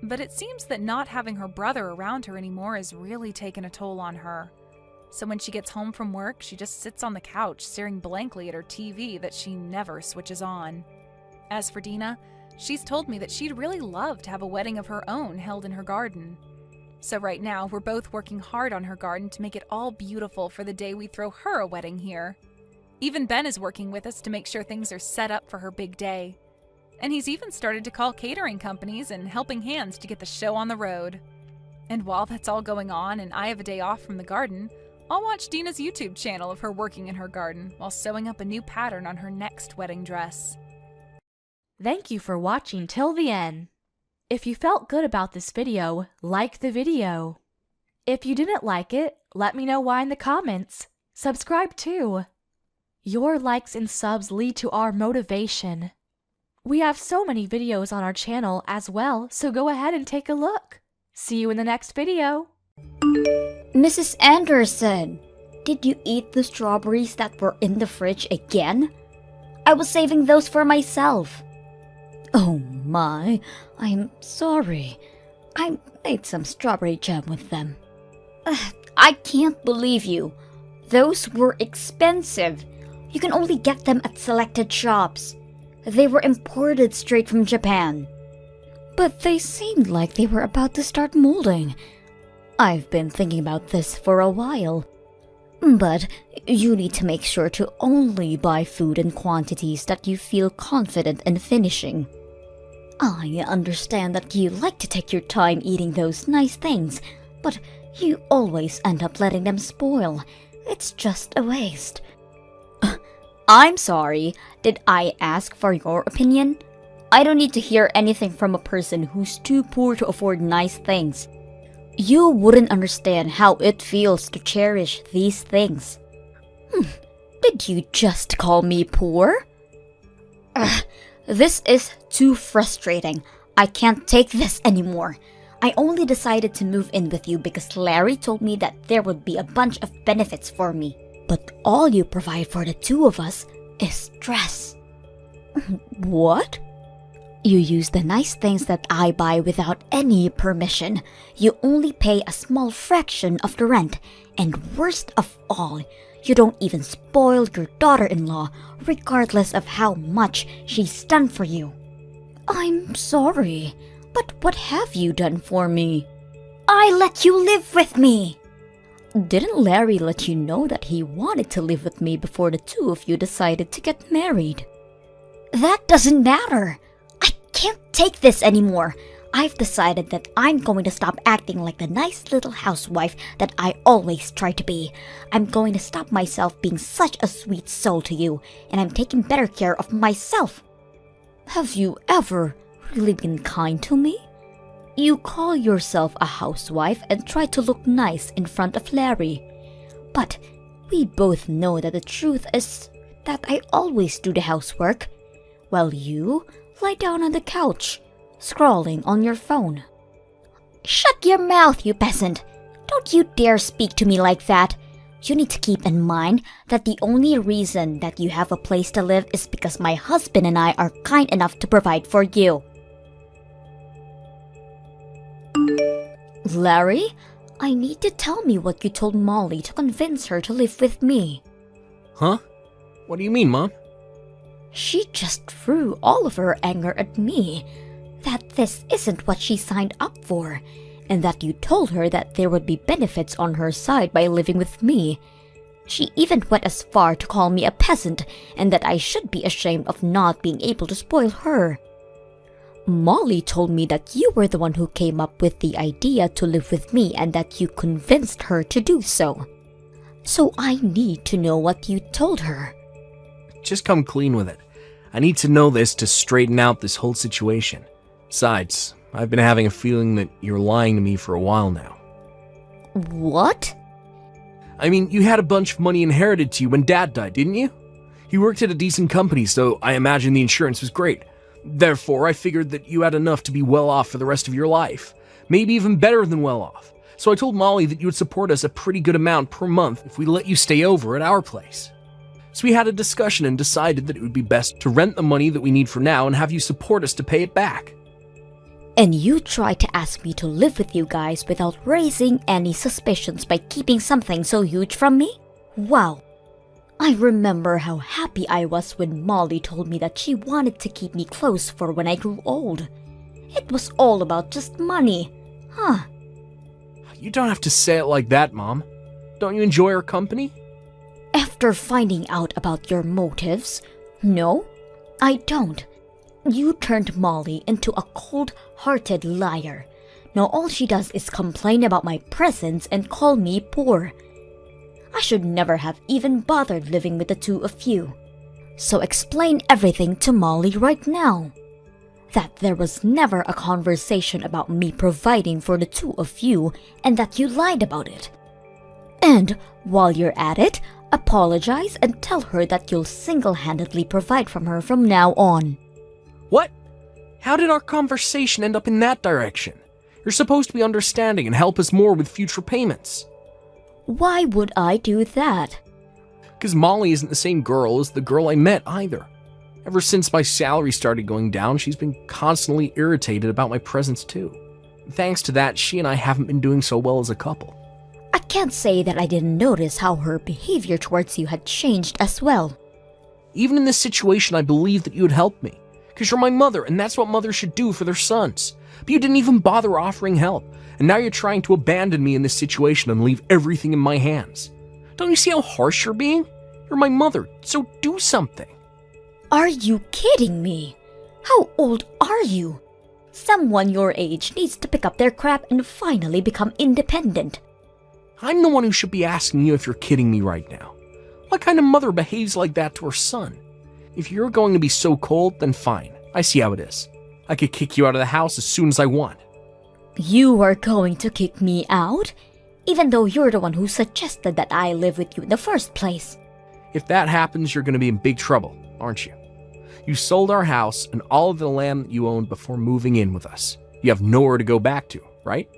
But it seems that not having her brother around her anymore has really taken a toll on her. So when she gets home from work, she just sits on the couch staring blankly at her TV that she never switches on. As for Dina, she's told me that she'd really love to have a wedding of her own held in her garden. So right now, we're both working hard on her garden to make it all beautiful for the day we throw her a wedding here. Even Ben is working with us to make sure things are set up for her big day. And he's even started to call catering companies and helping hands to get the show on the road. And while that's all going on and I have a day off from the garden, I'll watch Dina's YouTube channel of her working in her garden while sewing up a new pattern on her next wedding dress. Thank you for watching till the end. If you felt good about this video, like the video. If you didn't like it, let me know why in the comments. Subscribe too. Your likes and subs lead to our motivation. We have so many videos on our channel as well, so go ahead and take a look. See you in the next video. Mrs. Anderson, did you eat the strawberries that were in the fridge again? I was saving those for myself. Oh my, I'm sorry. I made some strawberry jam with them. I can't believe you. Those were expensive. You can only get them at selected shops. They were imported straight from Japan. But they seemed like they were about to start molding. I've been thinking about this for a while. But you need to make sure to only buy food in quantities that you feel confident in finishing. I understand that you like to take your time eating those nice things, but you always end up letting them spoil. It's just a waste. I'm sorry. Did I ask for your opinion? I don't need to hear anything from a person who's too poor to afford nice things. You wouldn't understand how it feels to cherish these things. Did you just call me poor? This is too frustrating. I can't take this anymore. I only decided to move in with you because Larry told me that there would be a bunch of benefits for me. But all you provide for the two of us is stress. What? You use the nice things that I buy without any permission. You only pay a small fraction of the rent. And worst of all, you don't even spoil your daughter-in-law, regardless of how much she's done for you. I'm sorry, but what have you done for me? I let you live with me! Didn't Larry let you know that he wanted to live with me before the two of you decided to get married? That doesn't matter. I can't take this anymore. I've decided that I'm going to stop acting like the nice little housewife that I always try to be. I'm going to stop myself being such a sweet soul to you, and I'm taking better care of myself. Have you ever really been kind to me? You call yourself a housewife and try to look nice in front of Larry. But we both know that the truth is that I always do the housework, while you lie down on the couch, scrolling on your phone. Shut your mouth, you peasant! Don't you dare speak to me like that! You need to keep in mind that the only reason that you have a place to live is because my husband and I are kind enough to provide for you. Larry, I need to tell me what you told Molly to convince her to live with me. Huh? What do you mean, Mom? She just threw all of her anger at me, that this isn't what she signed up for, and that you told her that there would be benefits on her side by living with me. She even went as far to call me a peasant, and that I should be ashamed of not being able to spoil her. Molly told me that you were the one who came up with the idea to live with me and that you convinced her to do so. So I need to know what you told her. Just come clean with it. I need to know this to straighten out this whole situation. Besides, I've been having a feeling that you're lying to me for a while now. What? I mean, you had a bunch of money inherited to you when Dad died, didn't you? You worked at a decent company, so I imagine the insurance was great. Therefore, I figured that you had enough to be well off for the rest of your life. Maybe even better than well off. So I told Molly that you would support us a pretty good amount per month if we let you stay over at our place. So we had a discussion and decided that it would be best to rent the money that we need for now and have you support us to pay it back. And you tried to ask me to live with you guys without raising any suspicions by keeping something so huge from me? Wow. I remember how happy I was when Molly told me that she wanted to keep me close for when I grew old. It was all about just money. Huh. You don't have to say it like that, Mom. Don't you enjoy our company? After finding out about your motives, no, I don't. You turned Molly into a cold-hearted liar. Now all she does is complain about my presence and call me poor. I should never have even bothered living with the two of you. So explain everything to Molly right now. That there was never a conversation about me providing for the two of you and that you lied about it. And while you're at it, apologize and tell her that you'll single-handedly provide from her from now on. What? How did our conversation end up in that direction? You're supposed to be understanding and help us more with future payments. Why would I do that? Because Molly isn't the same girl as the girl I met either. Ever since my salary started going down, she's been constantly irritated about my presence too. Thanks to that, she and I haven't been doing so well as a couple. I can't say that I didn't notice how her behavior towards you had changed as well. Even in this situation, I believed that you would help me. Because you're my mother, and that's what mothers should do for their sons. But you didn't even bother offering help, and now you're trying to abandon me in this situation and leave everything in my hands. Don't you see how harsh you're being? You're my mother, so do something. Are you kidding me? How old are you? Someone your age needs to pick up their crap and finally become independent. I'm the one who should be asking you if you're kidding me right now. What kind of mother behaves like that to her son? If you're going to be so cold, then fine. I see how it is. I could kick you out of the house as soon as I want. You are going to kick me out? Even though you're the one who suggested that I live with you in the first place. If that happens, you're going to be in big trouble, aren't you? You sold our house and all of the land that you owned before moving in with us. You have nowhere to go back to, right?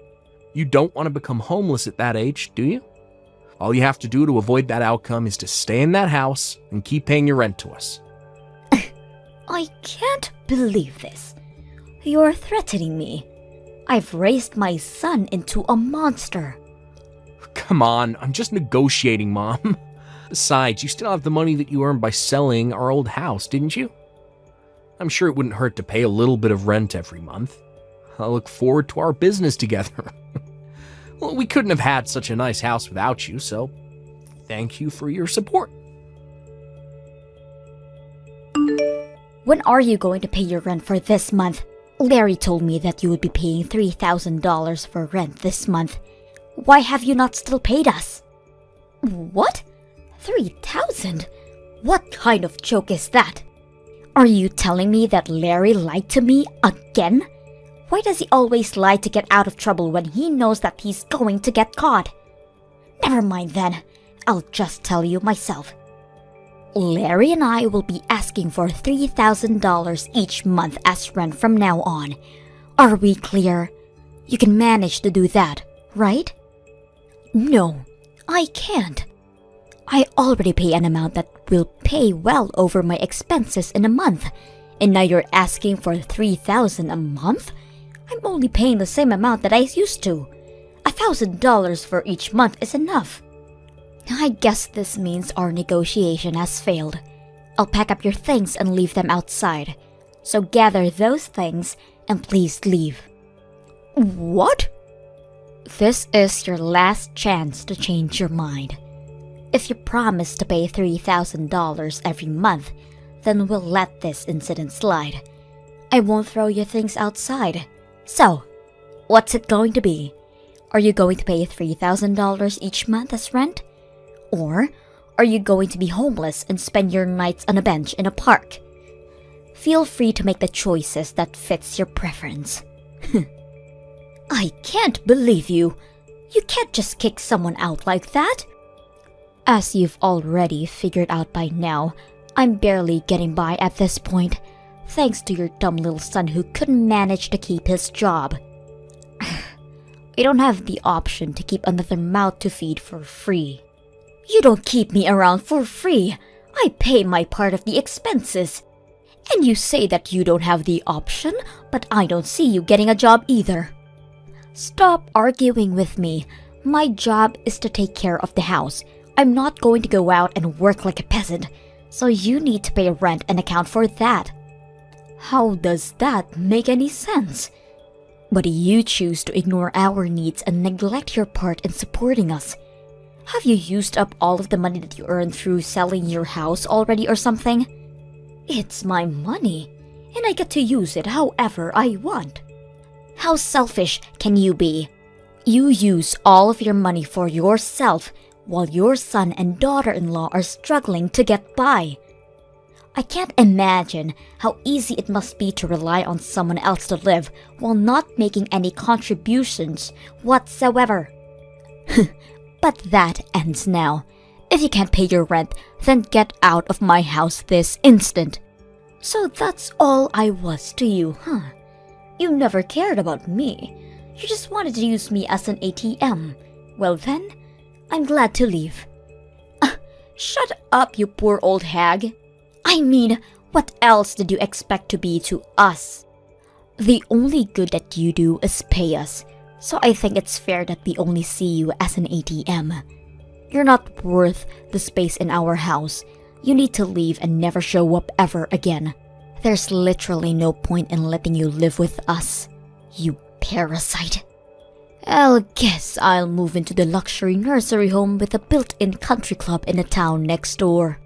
You don't want to become homeless at that age, do you? All you have to do to avoid that outcome is to stay in that house and keep paying your rent to us. I can't believe this. You're threatening me. I've raised my son into a monster. Come on, I'm just negotiating, Mom. Besides, you still have the money that you earned by selling our old house, didn't you? I'm sure it wouldn't hurt to pay a little bit of rent every month. I look forward to our business together. Well, we couldn't have had such a nice house without you, so thank you for your support. When are you going to pay your rent for this month? Larry told me that you would be paying $3,000 for rent this month. Why have you not still paid us? What? $3,000? What kind of joke is that? Are you telling me that Larry lied to me again? Why does he always lie to get out of trouble when he knows that he's going to get caught? Never mind then. I'll just tell you myself. Larry and I will be asking for $3,000 each month as rent from now on. Are we clear? You can manage to do that, right? No, I can't. I already pay an amount that will pay well over my expenses in a month, and now you're asking for $3,000 a month? I'm only paying the same amount that I used to. $1,000 for each month is enough. I guess this means our negotiation has failed. I'll pack up your things and leave them outside. So gather those things and please leave. What? This is your last chance to change your mind. If you promise to pay $3,000 every month, then we'll let this incident slide. I won't throw your things outside. So, what's it going to be? Are you going to pay $3,000 each month as rent? Or are you going to be homeless and spend your nights on a bench in a park? Feel free to make the choices that fits your preference. I can't believe you. You can't just kick someone out like that. As you've already figured out by now, I'm barely getting by at this point, thanks to your dumb little son who couldn't manage to keep his job. I don't have the option to keep another mouth to feed for free. You don't keep me around for free. I pay my part of the expenses. And you say that you don't have the option, but I don't see you getting a job either. Stop arguing with me. My job is to take care of the house. I'm not going to go out and work like a peasant, so you need to pay rent and account for that. How does that make any sense? But you choose to ignore our needs and neglect your part in supporting us. Have you used up all of the money that you earned through selling your house already or something? It's my money, and I get to use it however I want. How selfish can you be? You use all of your money for yourself while your son and daughter-in-law are struggling to get by. I can't imagine how easy it must be to rely on someone else to live while not making any contributions whatsoever. But that ends now. If you can't pay your rent, then get out of my house this instant. So that's all I was to you, huh? You never cared about me. You just wanted to use me as an ATM. Well then, I'm glad to leave. Shut up, you poor old hag. I mean, what else did you expect to be to us? The only good that you do is pay us, so I think it's fair that we only see you as an ATM. You're not worth the space in our house. You need to leave and never show up ever again. There's literally no point in letting you live with us, you parasite. I guess I'll move into the luxury nursery home with a built-in country club in the town next door.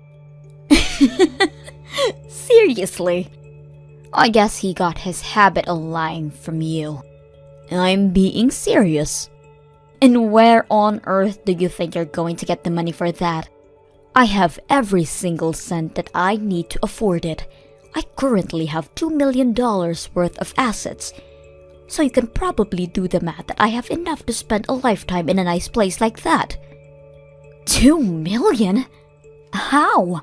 Seriously? I guess he got his habit of lying from you. I'm being serious. And where on earth do you think you're going to get the money for that? I have every single cent that I need to afford it. I currently have $2 million worth of assets. So you can probably do the math that I have enough to spend a lifetime in a nice place like that. 2 million? How?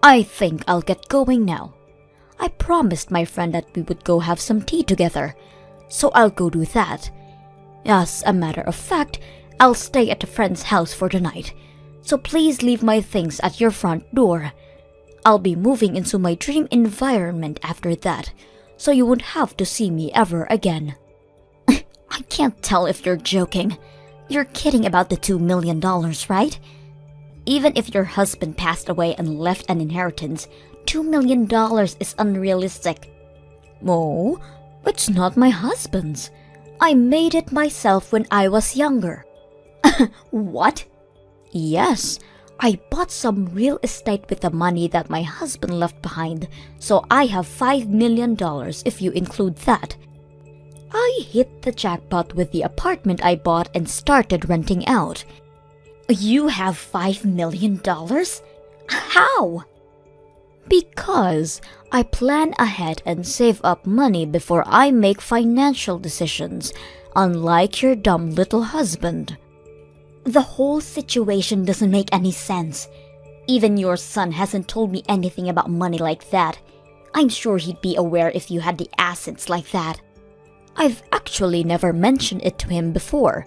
I think I'll get going now. I promised my friend that we would go have some tea together, so I'll go do that. As a matter of fact, I'll stay at a friend's house for the night, so please leave my things at your front door. I'll be moving into my dream environment after that, so you won't have to see me ever again. I can't tell if you're joking. You're kidding about the $2 million, right? Even if your husband passed away and left an inheritance, $2 million is unrealistic. Oh, it's not my husband's. I made it myself when I was younger. What? Yes, I bought some real estate with the money that my husband left behind, so I have $5 million if you include that. I hit the jackpot with the apartment I bought and started renting out. You have $5 million? How? Because I plan ahead and save up money before I make financial decisions, unlike your dumb little husband. The whole situation doesn't make any sense. Even your son hasn't told me anything about money like that. I'm sure he'd be aware if you had the assets like that. I've actually never mentioned it to him before.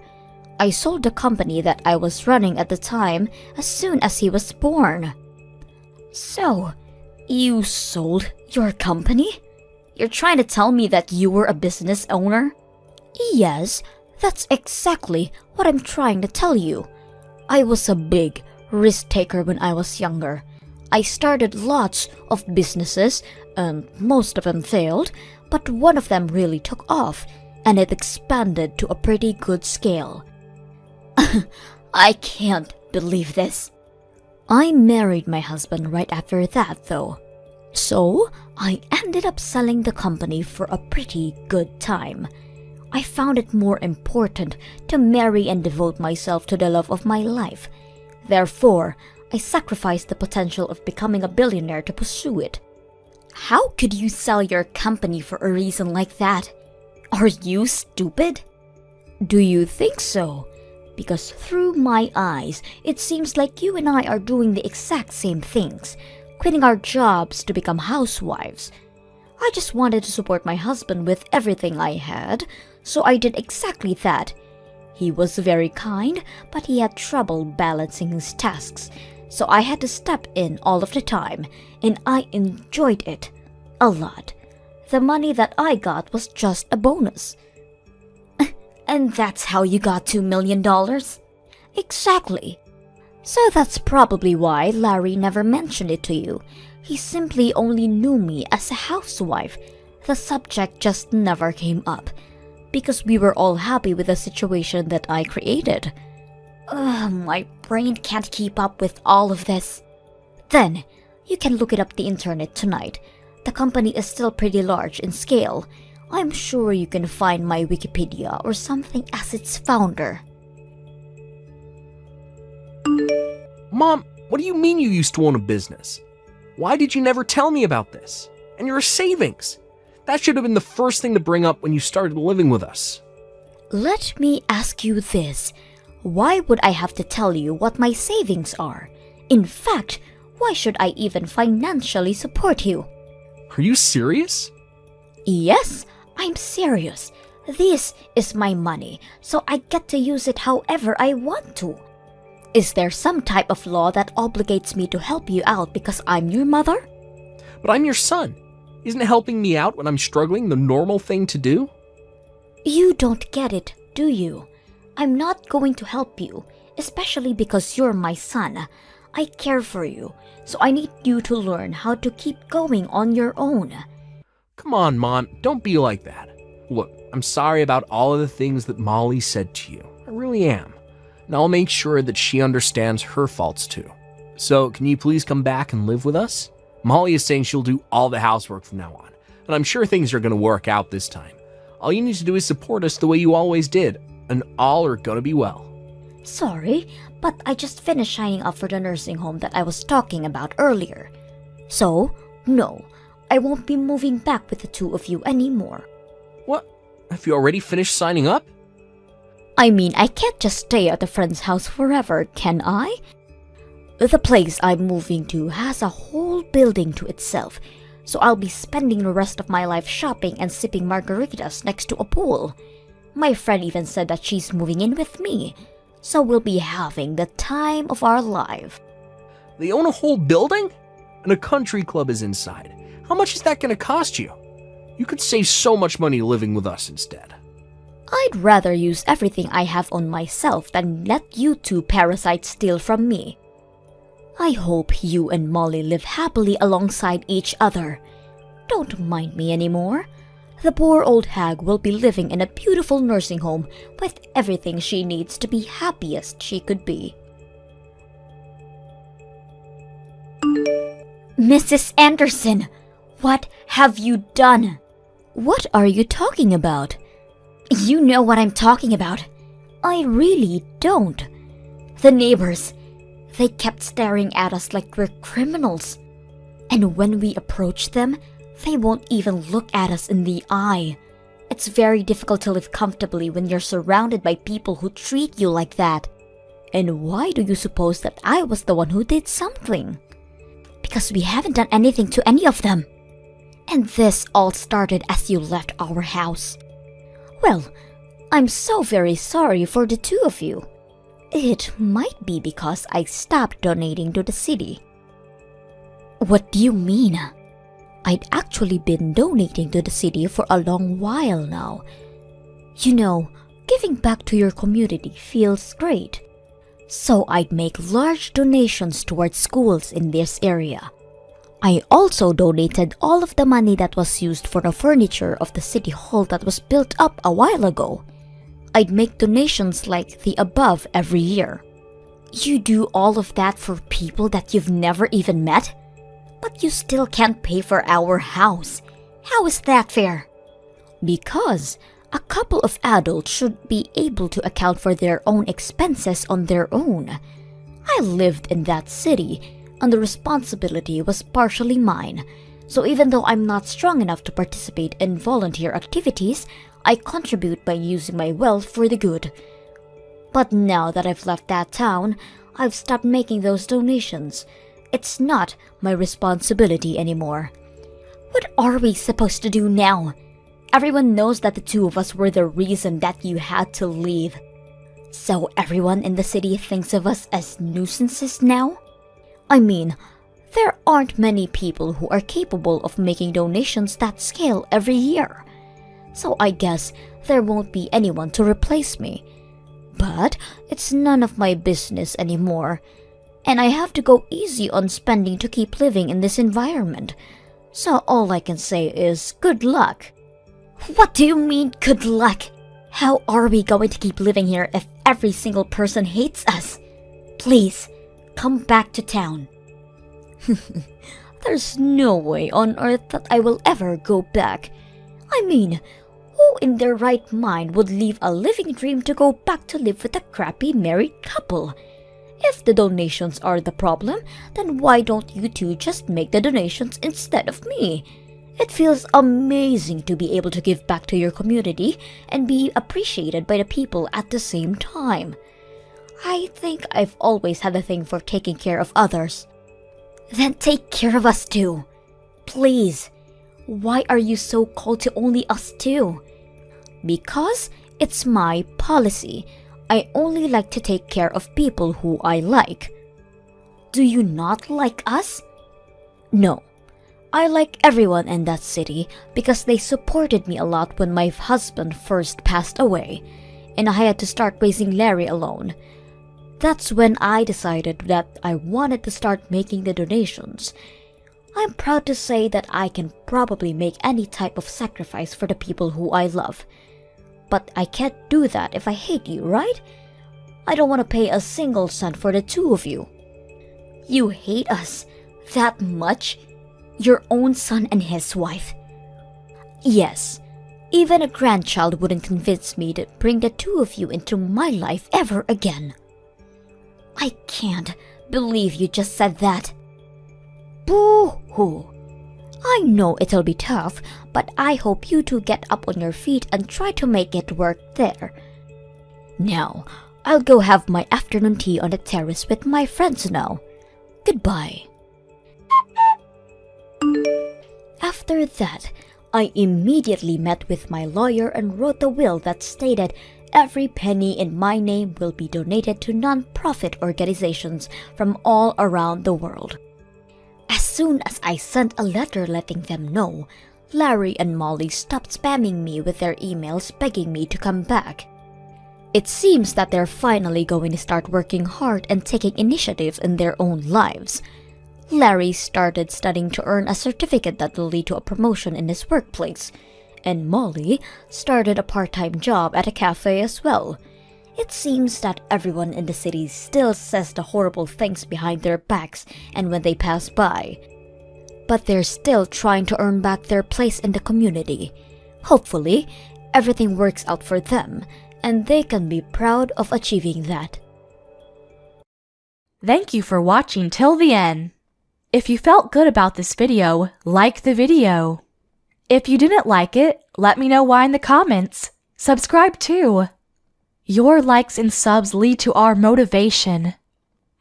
I sold the company that I was running at the time as soon as he was born. So, you sold your company? You're trying to tell me that you were a business owner? Yes, that's exactly what I'm trying to tell you. I was a big risk taker when I was younger. I started lots of businesses, and most of them failed, but one of them really took off, and it expanded to a pretty good scale. I can't believe this. I married my husband right after that, though. So, I ended up selling the company for a pretty good time. I found it more important to marry and devote myself to the love of my life. Therefore, I sacrificed the potential of becoming a billionaire to pursue it. How could you sell your company for a reason like that? Are you stupid? Do you think so? Because through my eyes, it seems like you and I are doing the exact same things, quitting our jobs to become housewives. I just wanted to support my husband with everything I had, so I did exactly that. He was very kind, but he had trouble balancing his tasks, so I had to step in all of the time, and I enjoyed it a lot. The money that I got was just a bonus. And that's how you got $2 million? Exactly. So that's probably why Larry never mentioned it to you. He simply only knew me as a housewife. The subject just never came up, because we were all happy with the situation that I created. My brain can't keep up with all of this. Then, you can look it up the internet tonight. The company is still pretty large in scale. I'm sure you can find my Wikipedia or something as its founder. Mom, what do you mean you used to own a business? Why did you never tell me about this? And your savings? That should have been the first thing to bring up when you started living with us. Let me ask you this. Why would I have to tell you what my savings are? In fact, why should I even financially support you? Are you serious? Yes, I'm serious. This is my money, so I get to use it however I want to. Is there some type of law that obligates me to help you out because I'm your mother? But I'm your son. Isn't helping me out when I'm struggling the normal thing to do? You don't get it, do you? I'm not going to help you, especially because you're my son. I care for you, so I need you to learn how to keep going on your own. Come on, Mom, don't be like that. Look, I'm sorry about all of the things that Molly said to you. I really am. And I'll make sure that she understands her faults too. So, can you please come back and live with us? Molly is saying she'll do all the housework from now on, and I'm sure things are going to work out this time. All you need to do is support us the way you always did, and all are going to be well. Sorry, but I just finished signing up for the nursing home that I was talking about earlier. So, no, I won't be moving back with the two of you anymore. What? Have you already finished signing up? I mean, I can't just stay at a friend's house forever, can I? The place I'm moving to has a whole building to itself, so I'll be spending the rest of my life shopping and sipping margaritas next to a pool. My friend even said that she's moving in with me, so we'll be having the time of our life. They own a whole building? And a country club is inside. How much is that going to cost you? You could save so much money living with us instead. I'd rather use everything I have on myself than let you two parasites steal from me. I hope you and Molly live happily alongside each other. Don't mind me anymore. The poor old hag will be living in a beautiful nursing home with everything she needs to be happiest she could be. Mrs. Anderson, what have you done? What are you talking about? You know what I'm talking about. I really don't. The neighbors, they kept staring at us like we're criminals. And when we approach them, they won't even look at us in the eye. It's very difficult to live comfortably when you're surrounded by people who treat you like that. And why do you suppose that I was the one who did something? Because we haven't done anything to any of them. And this all started as you left our house. Well, I'm so very sorry for the two of you. It might be because I stopped donating to the city. What do you mean? I'd actually been donating to the city for a long while now. You know, giving back to your community feels great. So I'd make large donations towards schools in this area. I also donated all of the money that was used for the furniture of the city hall that was built up a while ago. I'd make donations like the above every year. You do all of that for people that you've never even met? But you still can't pay for our house. How is that fair? Because a couple of adults should be able to account for their own expenses on their own. I lived in that city, and the responsibility was partially mine. So even though I'm not strong enough to participate in volunteer activities, I contribute by using my wealth for the good. But now that I've left that town, I've stopped making those donations. It's not my responsibility anymore. What are we supposed to do now? Everyone knows that the two of us were the reason that you had to leave. So everyone in the city thinks of us as nuisances now? I mean, there aren't many people who are capable of making donations that scale every year. So I guess there won't be anyone to replace me. But it's none of my business anymore. and I have to go easy on spending to keep living in this environment. So all I can say is good luck. What do you mean, good luck? How are we going to keep living here if every single person hates us? Please, come back to town. There's no way on earth that I will ever go back. I mean, who in their right mind would leave a living dream to go back to live with a crappy married couple? If the donations are the problem, then why don't you two just make the donations instead of me? It feels amazing to be able to give back to your community and be appreciated by the people at the same time. I think I've always had a thing for taking care of others. Then take care of us too. Please. Why are you so cold to only us two? Because it's my policy. I only like to take care of people who I like. Do you not like us? No. I like everyone in that city because they supported me a lot when my husband first passed away, and I had to start raising Larry alone. That's when I decided that I wanted to start making the donations. I'm proud to say that I can probably make any type of sacrifice for the people who I love. But I can't do that if I hate you, right? I don't want to pay a single cent for the two of you. You hate us that much? Your own son and his wife? Yes. Even a grandchild wouldn't convince me to bring the two of you into my life ever again. I can't believe you just said that. Boo-hoo. I know it'll be tough, but I hope you two get up on your feet and try to make it work there. Now, I'll go have my afternoon tea on the terrace with my friends now. Goodbye. After that, I immediately met with my lawyer and wrote a will that stated every penny in my name will be donated to non-profit organizations from all around the world. As soon as I sent a letter letting them know, Larry and Molly stopped spamming me with their emails begging me to come back. It seems that they're finally going to start working hard and taking initiative in their own lives. Larry started studying to earn a certificate that will lead to a promotion in his workplace, and Molly started a part-time job at a cafe as well. It seems that everyone in the city still says the horrible things behind their backs and when they pass by. But they're still trying to earn back their place in the community. Hopefully, everything works out for them, and they can be proud of achieving that. Thank you for watching till the end. If you felt good about this video, like the video. If you didn't like it, let me know why in the comments. Subscribe too. Your likes and subs lead to our motivation.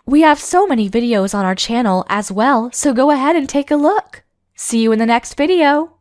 We have so many videos on our channel as well, so go ahead and take a look. See you in the next video.